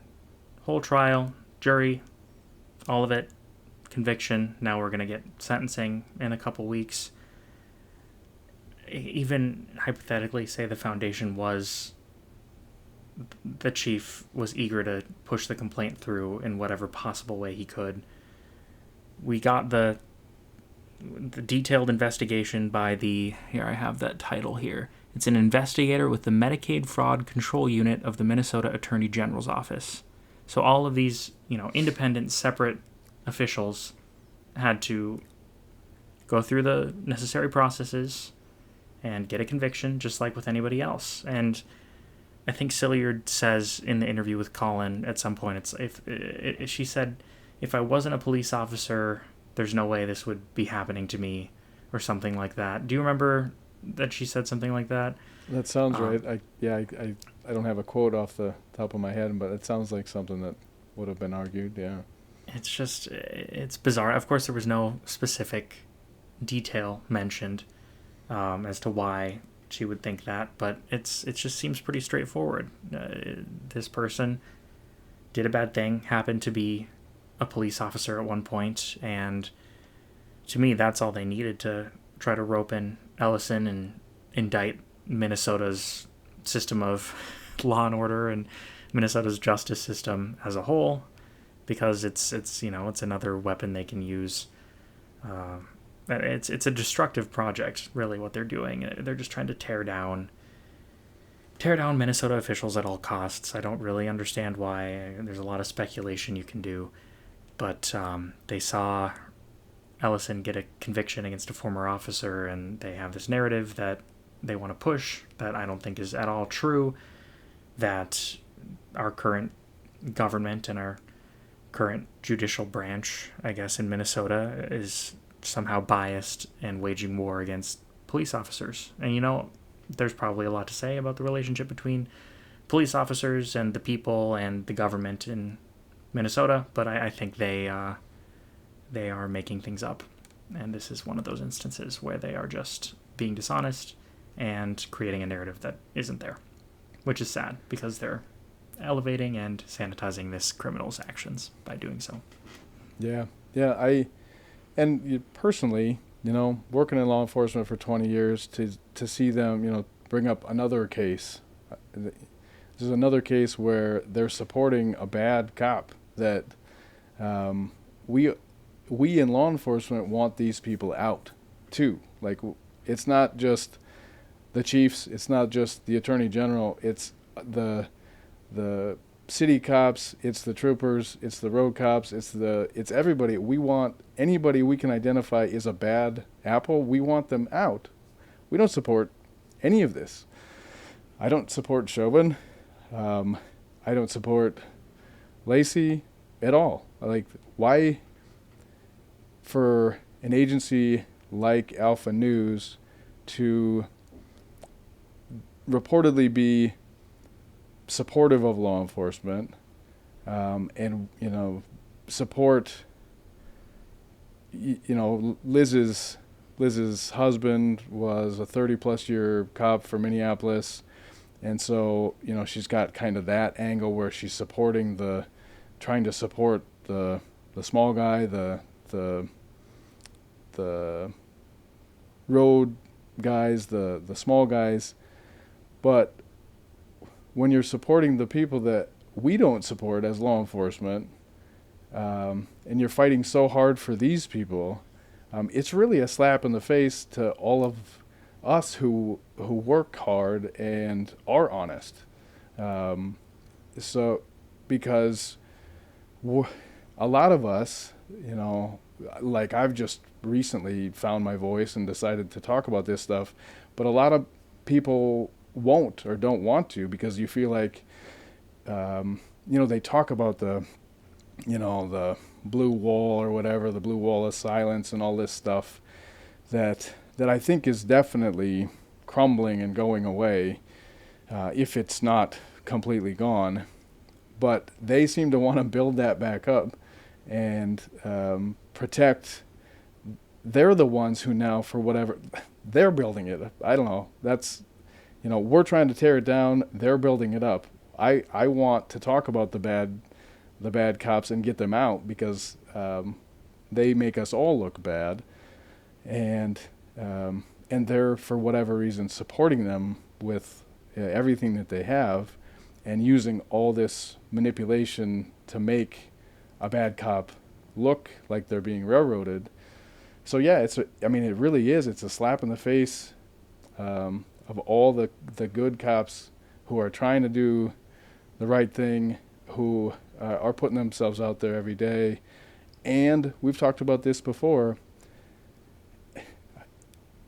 whole trial, jury, all of it, conviction. Now we're going to get sentencing in a couple weeks. Even hypothetically, say the foundation was, the chief was eager to push the complaint through in whatever possible way he could. We got the detailed investigation by here I have that title here. It's an investigator with the Medicaid Fraud Control Unit of the Minnesota Attorney General's Office. So all of these, independent, separate officials had to go through the necessary processes and get a conviction, just like with anybody else. And I think Silyard says in the interview with Collin at some point, she said, if I wasn't a police officer, there's no way this would be happening to me, or something like that. Do you remember that she said something like that? That sounds right. I don't have a quote off the top of my head, but it sounds like something that would have been argued, yeah. it's bizarre. Of course, there was no specific detail mentioned as to why she would think that, but it just seems pretty straightforward. This person did a bad thing, happened to be a police officer at one point, and to me, that's all they needed to try to rope in Ellison and indict Minnesota's system of law and order and Minnesota's justice system as a whole, because it's another weapon they can use. It's a destructive project, really, what they're doing. They're just trying to tear down Minnesota officials at all costs. I don't really understand why. There's a lot of speculation you can do, but they saw Ellison get a conviction against a former officer, and they have this narrative that they want to push that I don't think is at all true, that our current government and our current judicial branch, I guess, in Minnesota is somehow biased and waging war against police officers. And there's probably a lot to say about the relationship between police officers and the people and the government in Minnesota, but I think they are making things up. And this is one of those instances where they are just being dishonest and creating a narrative that isn't there, which is sad because they're elevating and sanitizing this criminal's actions by doing so. Yeah. Personally, working in law enforcement for 20 years, to see them, bring up another case. This is another case where they're supporting a bad cop that we in law enforcement want these people out too. Like, it's not just the chiefs, it's not just the attorney general, it's the city cops, it's the troopers, it's the road cops, it's everybody. We want anybody we can identify is a bad apple. We want them out. We don't support any of this. I don't support Chauvin. I don't support Lacey at all. Like, why, for an agency like Alpha News to reportedly be supportive of law enforcement, and support Liz's husband was a 30+ year cop for Minneapolis, and so she's got kind of that angle where she's trying to support the small guy, the road guys, the small guys. But when you're supporting the people that we don't support as law enforcement, and you're fighting so hard for these people, it's really a slap in the face to all of us who work hard and are honest. Because a lot of us, like, I've just recently found my voice and decided to talk about this stuff, but a lot of people won't or don't want to, because you feel like, they talk about the blue wall or whatever, the blue wall of silence and all this stuff that I think is definitely crumbling and going away, if it's not completely gone. But they seem to want to build that back up and protect. They're the ones who now, for whatever, they're building it. I don't know. That's, we're trying to tear it down. They're building it up. I want to talk about the bad cops and get them out, because they make us all look bad, and they're, for whatever reason, supporting them with everything that they have, and using all this manipulation to make a bad cop look like they're being railroaded. So yeah, it really is. It's a slap in the face of all the good cops who are trying to do the right thing, who are putting themselves out there every day. And we've talked about this before.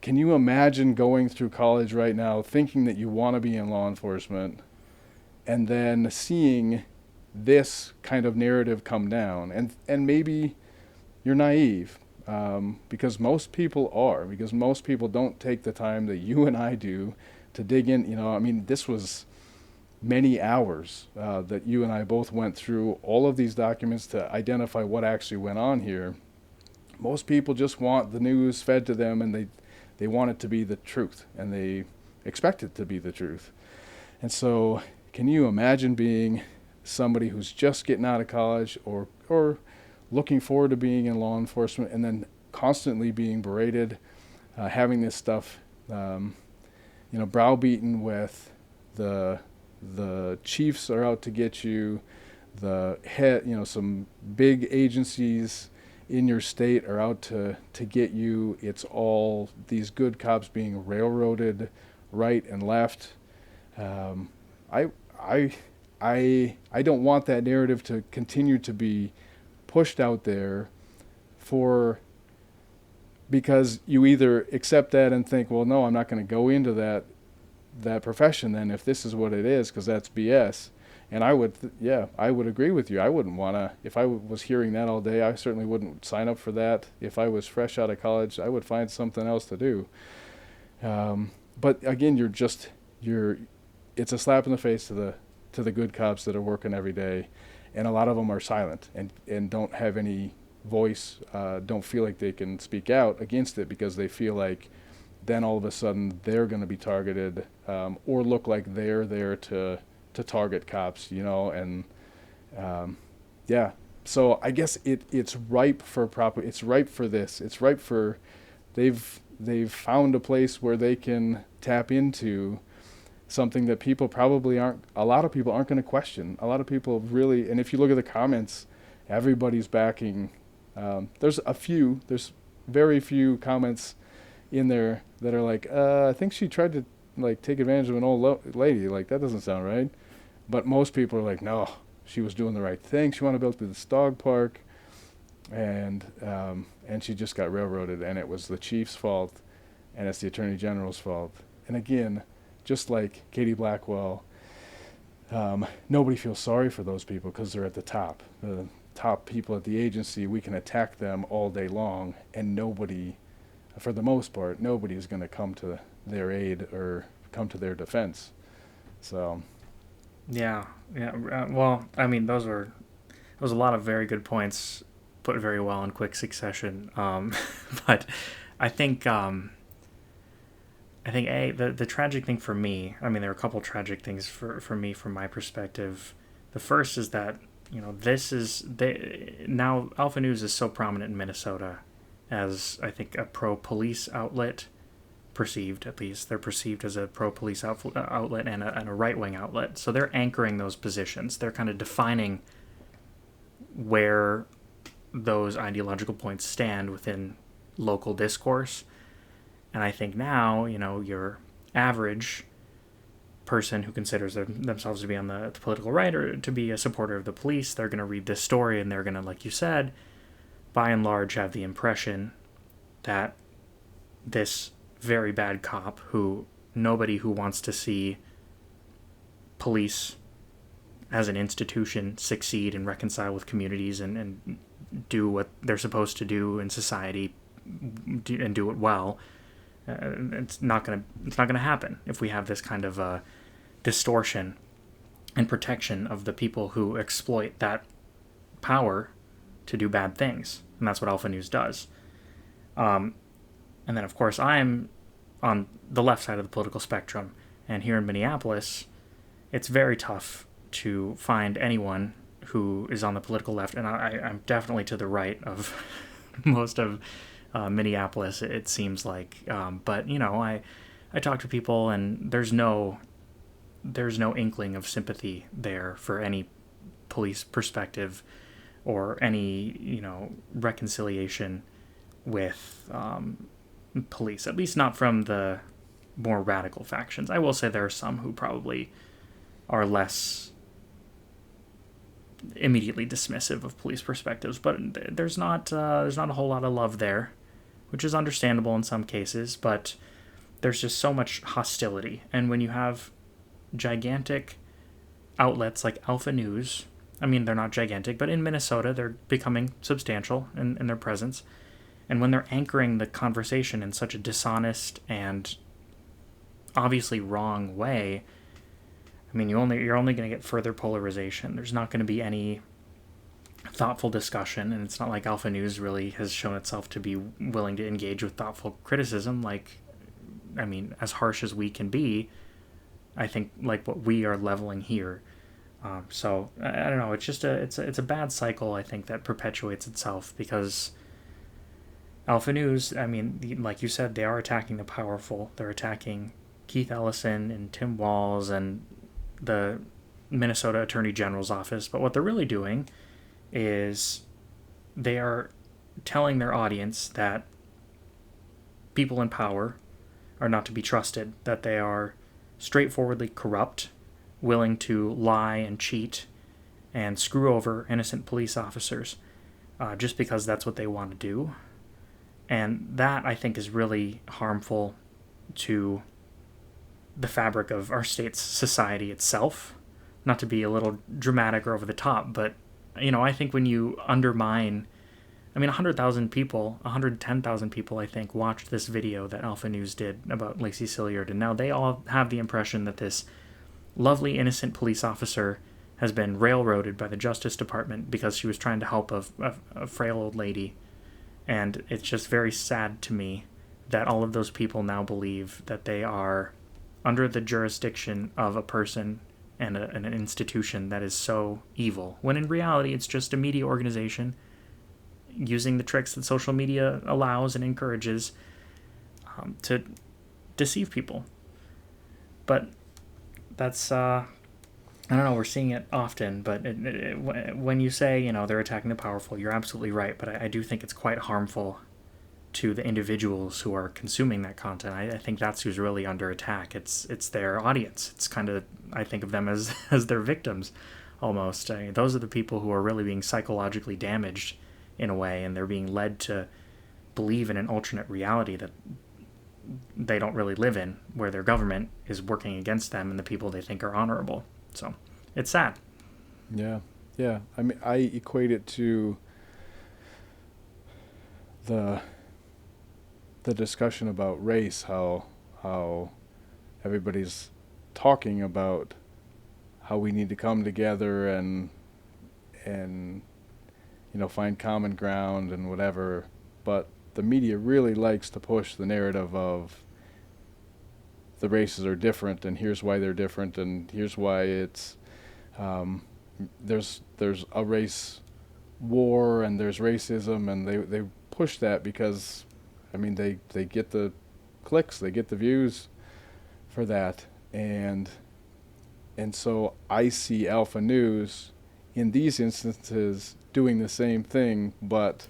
Can you imagine going through college right now thinking that you want to be in law enforcement, and then seeing this kind of narrative come down? And maybe you're naive, because most people are, because most people don't take the time that you and I do to dig in. This was many hours that you and I both went through all of these documents to identify what actually went on here. Most people just want the news fed to them, and they want it to be the truth, and they expect it to be the truth. And so can you imagine being somebody who's just getting out of college or looking forward to being in law enforcement, and then constantly being berated, having this stuff, browbeaten with the chiefs are out to get you, the head, some big agencies in your state are out to get you. It's all these good cops being railroaded right and left. I don't want that narrative to continue to be pushed out there because you either accept that and think, well, no, I'm not going to go into that profession then if this is what it is, because that's BS. And I would agree with you. I wouldn't want to, if I was hearing that all day, I certainly wouldn't sign up for that. If I was fresh out of college, I would find something else to do. But again, it's a slap in the face to the good cops that are working every day. And a lot of them are silent and don't have any voice, don't feel like they can speak out against it, because they feel like then all of a sudden they're going to be targeted, or look like they're there to target cops, and so I guess it's ripe for this. It's ripe for they've found a place where they can tap into something that people probably a lot of people aren't going to question. A lot of people really, and if you look at the comments, everybody's backing. There's very few comments in there that are like, I think she tried to take advantage of an old lady. Like, that doesn't sound right. But most people are like, no, she was doing the right thing. She wanted to build this dog park, and she just got railroaded, and it was the chief's fault, and it's the attorney general's fault. And again, just like Katie Blackwell, nobody feels sorry for those people because they're at the top. The top people at the agency, we can attack them all day long, and nobody, for the most part, nobody is going to come to their aid or come to their defense. So. Yeah. Well, I mean, there was a lot of very good points put very well in quick succession. But I think the tragic thing for me, I mean, there are a couple tragic things for me from my perspective. The first is that, now Alpha News is so prominent in Minnesota as, I think, a pro-police outlet, perceived at least. They're perceived as a pro-police outlet and a right-wing outlet. So they're anchoring those positions. They're kind of defining where those ideological points stand within local discourse. And I think now, your average person who considers themselves to be on the political right or to be a supporter of the police, they're going to read this story and they're going to, like you said, by and large have the impression that this very bad cop, who nobody who wants to see police as an institution succeed and reconcile with communities and do what they're supposed to do in society and do it well, it's not gonna happen if we have this kind of distortion and protection of the people who exploit that power to do bad things, and that's what Alpha News does. And then, of course, I'm on the left side of the political spectrum, and here in Minneapolis, it's very tough to find anyone who is on the political left, and I'm definitely to the right of most of Minneapolis, it seems like. But, I talk to people, and there's no inkling of sympathy there for any police perspective or any, reconciliation with police, at least not from the more radical factions. I will say there are some who probably are less immediately dismissive of police perspectives, but there's not a whole lot of love there, which is understandable in some cases, but there's just so much hostility. And when you have gigantic outlets like Alpha News, I mean, they're not gigantic, but in Minnesota, they're becoming substantial in their presence. And when they're anchoring the conversation in such a dishonest and obviously wrong way, I mean, you're only going to get further polarization. There's not going to be any thoughtful discussion, and it's not like Alpha News really has shown itself to be willing to engage with thoughtful criticism. Like, I mean, as harsh as we can be, I think like what we are leveling here. So I don't know. It's just it's a bad cycle, I think, that perpetuates itself because Alpha News, I mean, like you said, they are attacking the powerful. They're attacking Keith Ellison and Tim Walz and the Minnesota Attorney General's office. But what they're really doing is they are telling their audience that people in power are not to be trusted, that they are straightforwardly corrupt, willing to lie and cheat and screw over innocent police officers just because that's what they want to do. And that, I think, is really harmful to the fabric of our state's society itself. Not to be a little dramatic or over the top, but, you know, I think when you undermine... I mean, 100,000 people, 110,000 people, I think, watched this video that Alpha News did about Lacey Silgjord, and now they all have the impression that this lovely, innocent police officer has been railroaded by the Justice Department because she was trying to help a frail old lady. And it's just very sad to me that all of those people now believe that they are under the jurisdiction of a person and an institution that is so evil, when in reality it's just a media organization using the tricks that social media allows and encourages to deceive people. But that's, I don't know, we're seeing it often, but when you say, you know, they're attacking the powerful, you're absolutely right, but I do think it's quite harmful to the individuals who are consuming that content. I think that's who's really under attack. It's their audience. It's kind of, I think of them as their victims, almost. I mean, those are the people who are really being psychologically damaged in a way, and they're being led to believe in an alternate reality that they don't really live in, where their government is working against them and the people they think are honorable. So it's sad. Yeah. I mean, I equate it to the discussion about race, how everybody's talking about how we need to come together and you know, find common ground and whatever, but the media really likes to push the narrative of the races are different and here's why they're different and here's why it's there's a race war and there's racism, and they push that because, I mean, they get the clicks, they get the views for that, and so I see Alpha News in these instances doing the same thing, but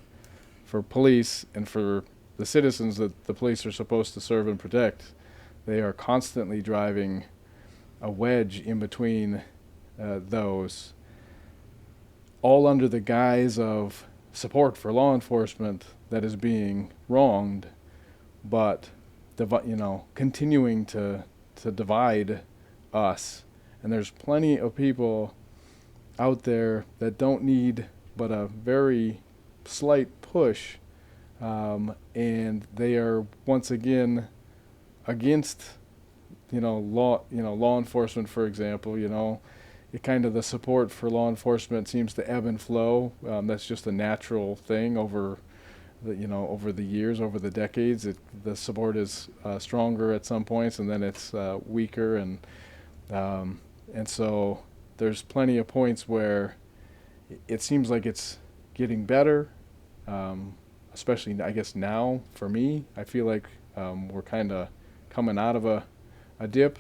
for police and for the citizens that the police are supposed to serve and protect. They are constantly driving a wedge in between those, all under the guise of support for law enforcement that is being wronged, but continuing to divide us. And there's plenty of people out there that don't need but a very slight push, and they are once again against law enforcement, for example. It kind of, the support for law enforcement seems to ebb and flow. That's just a natural thing over the years, over the decades. The support is stronger at some points, and then it's weaker, and so there's plenty of points where it seems like it's getting better, especially, I guess, now for me. I feel like we're kind of coming out of a dip,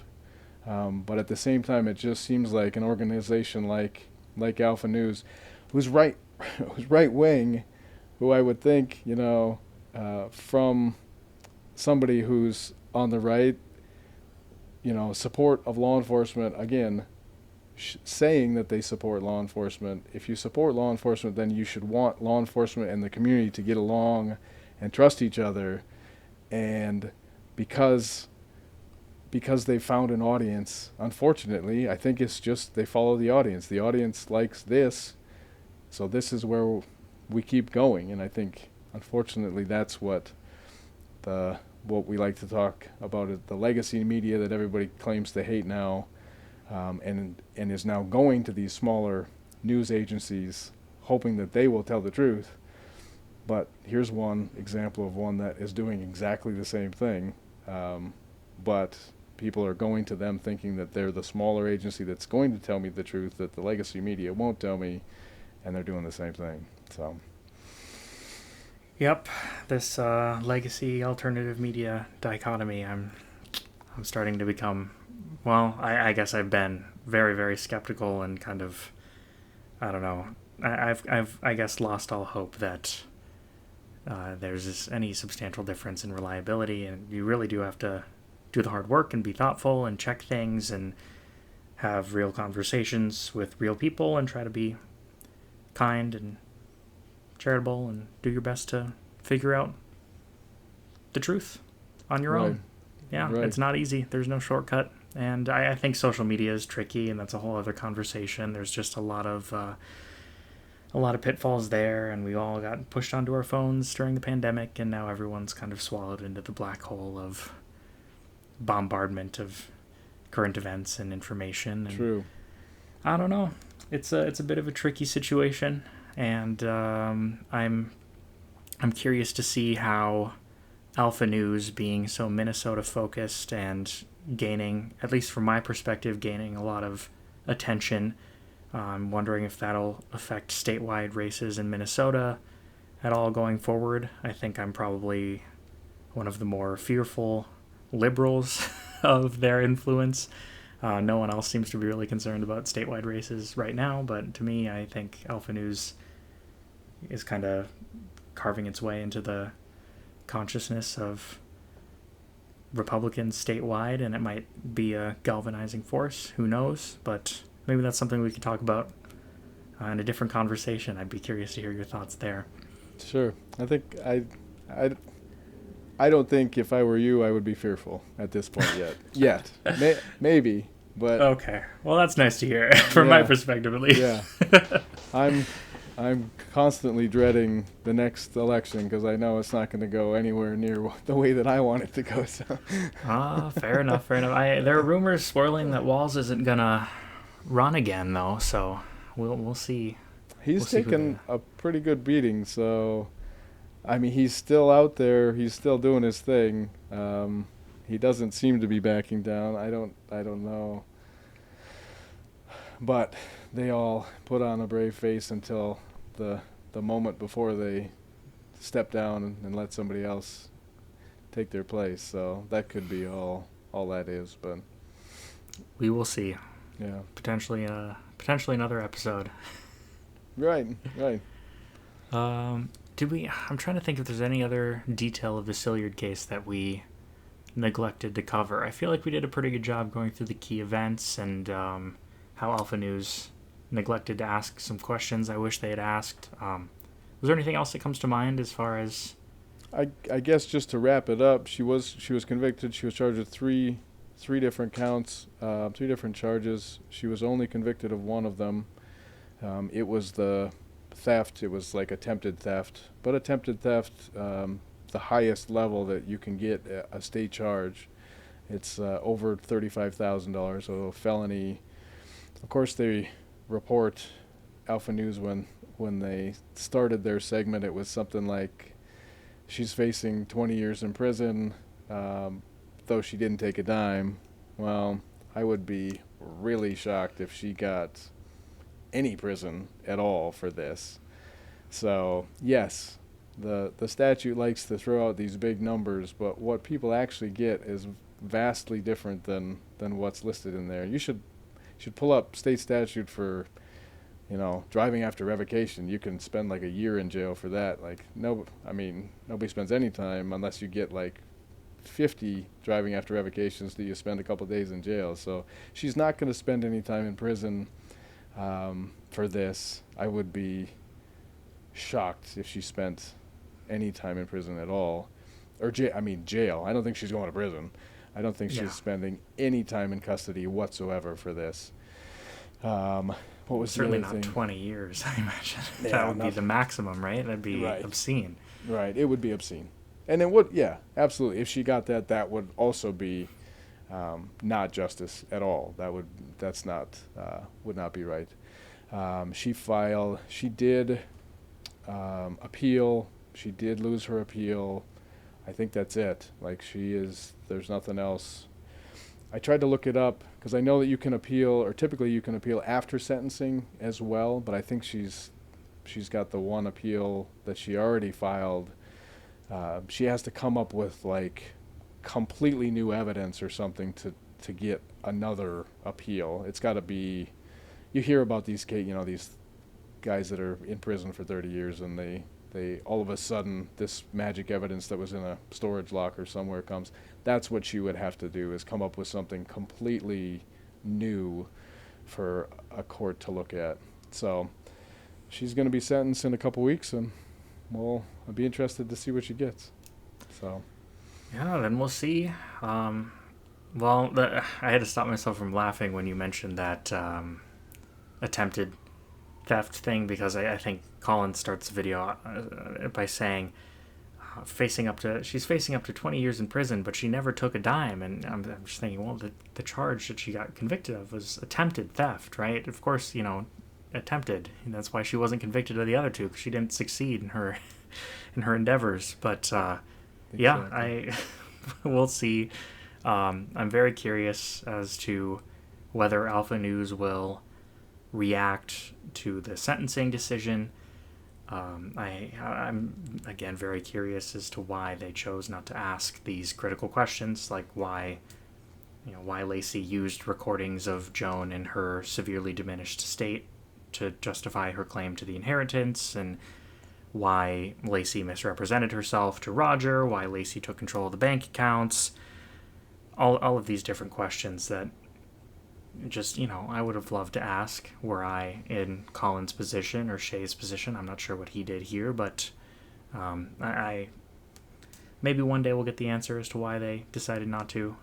but at the same time, it just seems like an organization like Alpha News, who's right wing, who I would think, from somebody who's on the right, support of law enforcement, again, saying that they support law enforcement. If you support law enforcement, then you should want law enforcement and the community to get along and trust each other. And because they found an audience, unfortunately, I think it's just they follow the audience. The audience likes this, so this is where we keep going. And I think, unfortunately, that's what we like to talk about, the legacy media that everybody claims to hate now. and is now going to these smaller news agencies hoping that they will tell the truth. But here's one example of one that is doing exactly the same thing, but people are going to them thinking that they're the smaller agency that's going to tell me the truth that the legacy media won't tell me, and they're doing the same thing. So, yep, this legacy alternative media dichotomy, I'm starting to become, well, I guess I've been very, very skeptical and kind of, I don't know, I've I guess lost all hope that there's any substantial difference in reliability, and you really do have to do the hard work and be thoughtful and check things and have real conversations with real people and try to be kind and charitable and do your best to figure out the truth on your own. Yeah, It's not easy. There's no shortcut. And I think social media is tricky, and that's a whole other conversation. There's just a lot of pitfalls there, and we all got pushed onto our phones during the pandemic, and now everyone's kind of swallowed into the black hole of bombardment of current events and information. And true. I don't know. It's a bit of a tricky situation, and I'm curious to see how Alpha News, being so Minnesota focused and gaining, at least from my perspective, gaining a lot of attention. I'm wondering if that'll affect statewide races in Minnesota at all going forward. I think I'm probably one of the more fearful liberals of their influence. No one else seems to be really concerned about statewide races right now, but to me, I think Alpha News is kind of carving its way into the consciousness of Republicans statewide, and it might be a galvanizing force. Who knows? But maybe that's something we could talk about in a different conversation. I'd be curious to hear your thoughts there. Sure. I think I don't think if I were you, I would be fearful at this point yet. Maybe, but okay. Well, that's nice to hear from my perspective, at least. Yeah. I'm constantly dreading the next election because I know it's not going to go anywhere near the way that I want it to go. So. Fair enough. There are rumors swirling that Walz isn't gonna run again, though. So we'll see. He's taken a pretty good beating. So, I mean, he's still out there. He's still doing his thing. He doesn't seem to be backing down. I don't know. But they all put on a brave face until the moment before they step down and let somebody else take their place. So that could be all that is. But we will see. Yeah. Potentially another episode. Right. I'm trying to think if there's any other detail of the Silyard case that we neglected to cover. I feel like we did a pretty good job going through the key events and how Alpha News neglected to ask some questions I wish they had asked. Was there anything else that comes to mind as far as... I guess just to wrap it up, she was convicted. She was charged with three different counts, 3 different charges. She was only convicted of one of them. It was the theft. It was like attempted theft. But attempted theft, the highest level that you can get a state charge, it's over $35,000, so a felony. Of course, they report Alpha News when they started their segment, it was something like she's facing 20 years in prison, though she didn't take a dime. Well, I would be really shocked if she got any prison at all for this. So, yes, the statute likes to throw out these big numbers, but what people actually get is vastly different than what's listed in there. You should pull up state statute for, driving after revocation. You can spend like a year in jail for that. Nobody spends any time unless you get like 50 driving after revocations that you spend a couple days in jail. So she's not going to spend any time in prison for this. I would be shocked if she spent any time in prison at all. Or jail. I don't think she's going to prison. I don't think she's spending any time in custody whatsoever for this. What was certainly the other not thing? 20 years, I imagine. Yeah, that would be the maximum, right? That'd be obscene. Right, it would be obscene. And it would, yeah, absolutely. If she got that would also be not justice at all. That's not would not be right. She did appeal. She did lose her appeal. I think that's it. Like, there's nothing else. I tried to look it up because I know that you can appeal, or typically you can appeal after sentencing as well, but I think she's got the one appeal that she already filed. She has to come up with like completely new evidence or something to get another appeal. It's got to be, you hear about these guys that are in prison for 30 years and they all of a sudden this magic evidence that was in a storage locker somewhere comes. That's what she would have to do, is come up with something completely new for a court to look at. So she's going to be sentenced in a couple weeks, and I'll be interested to see what she gets. So yeah, then we'll see. I had to stop myself from laughing when you mentioned that attempted theft thing, because I think Collin starts the video by saying she's facing up to 20 years in prison, but she never took a dime. And I'm just thinking, well, the charge that she got convicted of was attempted theft, right? Of course, attempted. And that's why she wasn't convicted of the other two, because she didn't succeed in her endeavors. But yeah, we'll see. I'm very curious as to whether Alpha News will react to the sentencing decision. I'm again very curious as to why they chose not to ask these critical questions, like why Lacey used recordings of Joan in her severely diminished state to justify her claim to the inheritance, and why Lacey misrepresented herself to Roger, why Lacey took control of the bank accounts, all of these different questions that just, I would have loved to ask were I in Collin's position or Shay's position. I'm not sure what he did here, but I maybe one day we'll get the answer as to why they decided not to.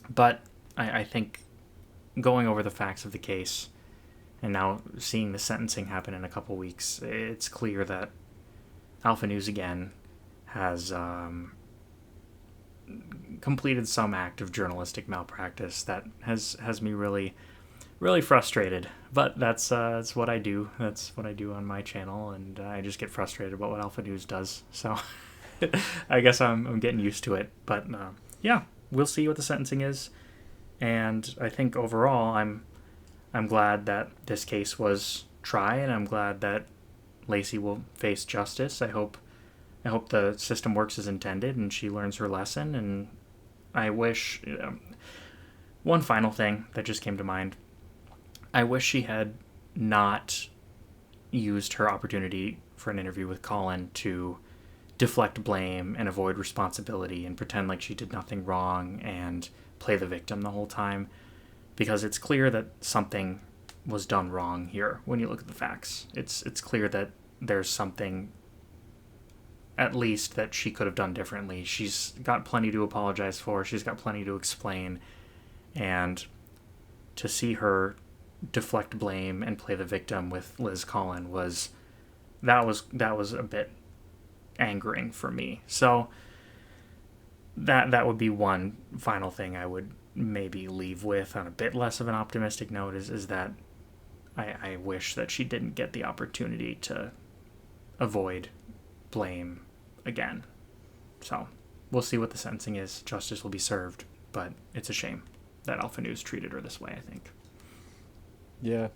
But I think going over the facts of the case and now seeing the sentencing happen in a couple weeks, it's clear that Alpha News again has completed some act of journalistic malpractice that has me really, really frustrated. But that's what I do. That's what I do on my channel, and I just get frustrated about what Alpha News does. So I guess I'm getting used to it. But yeah, we'll see what the sentencing is. And I think overall, I'm glad that this case was tried, and I'm glad that Lacey will face justice. I hope the system works as intended and she learns her lesson. And I wish, one final thing that just came to mind, I wish she had not used her opportunity for an interview with Collin to deflect blame and avoid responsibility and pretend like she did nothing wrong and play the victim the whole time, because it's clear that something was done wrong here when you look at the facts. It's clear that there's something at least that she could have done differently. She's got plenty to apologize for. She's got plenty to explain. And to see her deflect blame and play the victim with Liz Collin was a bit angering for me. So that would be one final thing I would maybe leave with on a bit less of an optimistic note, is that I wish that she didn't get the opportunity to avoid blame again. So we'll see what the sentencing is. Justice will be served, but it's a shame that Alpha News treated her this way, I think. Yeah,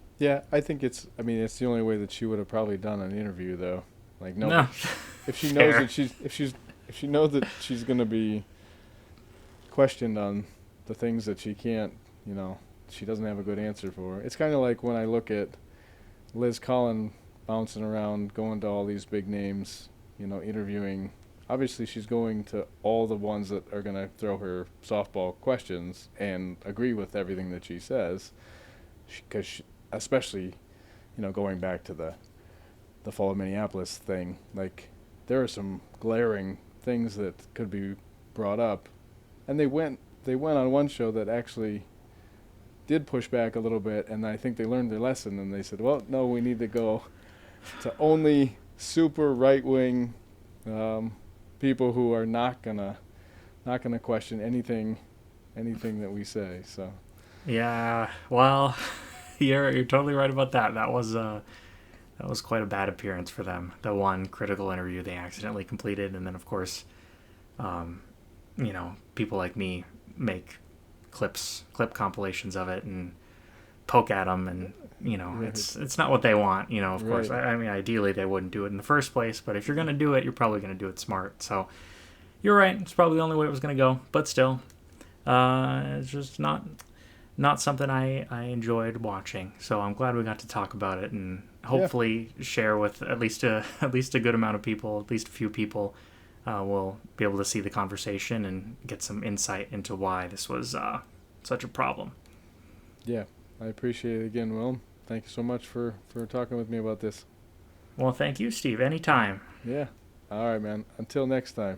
I think it's the only way that she would have probably done an interview, though. Like, no. If she knows that if she knows that she's going to be questioned on the things that she can't, she doesn't have a good answer for. It's kind of like when I look at Liz Collin bouncing around, going to all these big names, interviewing. Obviously, she's going to all the ones that are going to throw her softball questions and agree with everything that she says, because especially, going back to the Fall of Minneapolis thing, like, there are some glaring things that could be brought up, and they went on one show that actually did push back a little bit, and I think they learned their lesson, and they said, well, no, we need to go to only super right-wing people who are not gonna question anything anything that we say. So Yeah, well, you're totally right about that. That was quite a bad appearance for them. The one critical interview they accidentally completed, and then of course, people like me make clip compilations of it and poke at them, and Right. it's not what they want. Of course, Right. I mean, ideally they wouldn't do it in the first place, but if you're gonna do it, you're probably gonna do it smart. So you're right. It's probably the only way it was gonna go, but still, it's just not something I enjoyed watching. So I'm glad we got to talk about it and hopefully share with at least a good amount of people, at least a few people. Will be able to see the conversation and get some insight into why this was such a problem. Yeah, I appreciate it again, Willem. Thank you so much for talking with me about this. Well, thank you, Steve. Anytime. Yeah. All right, man. Until next time.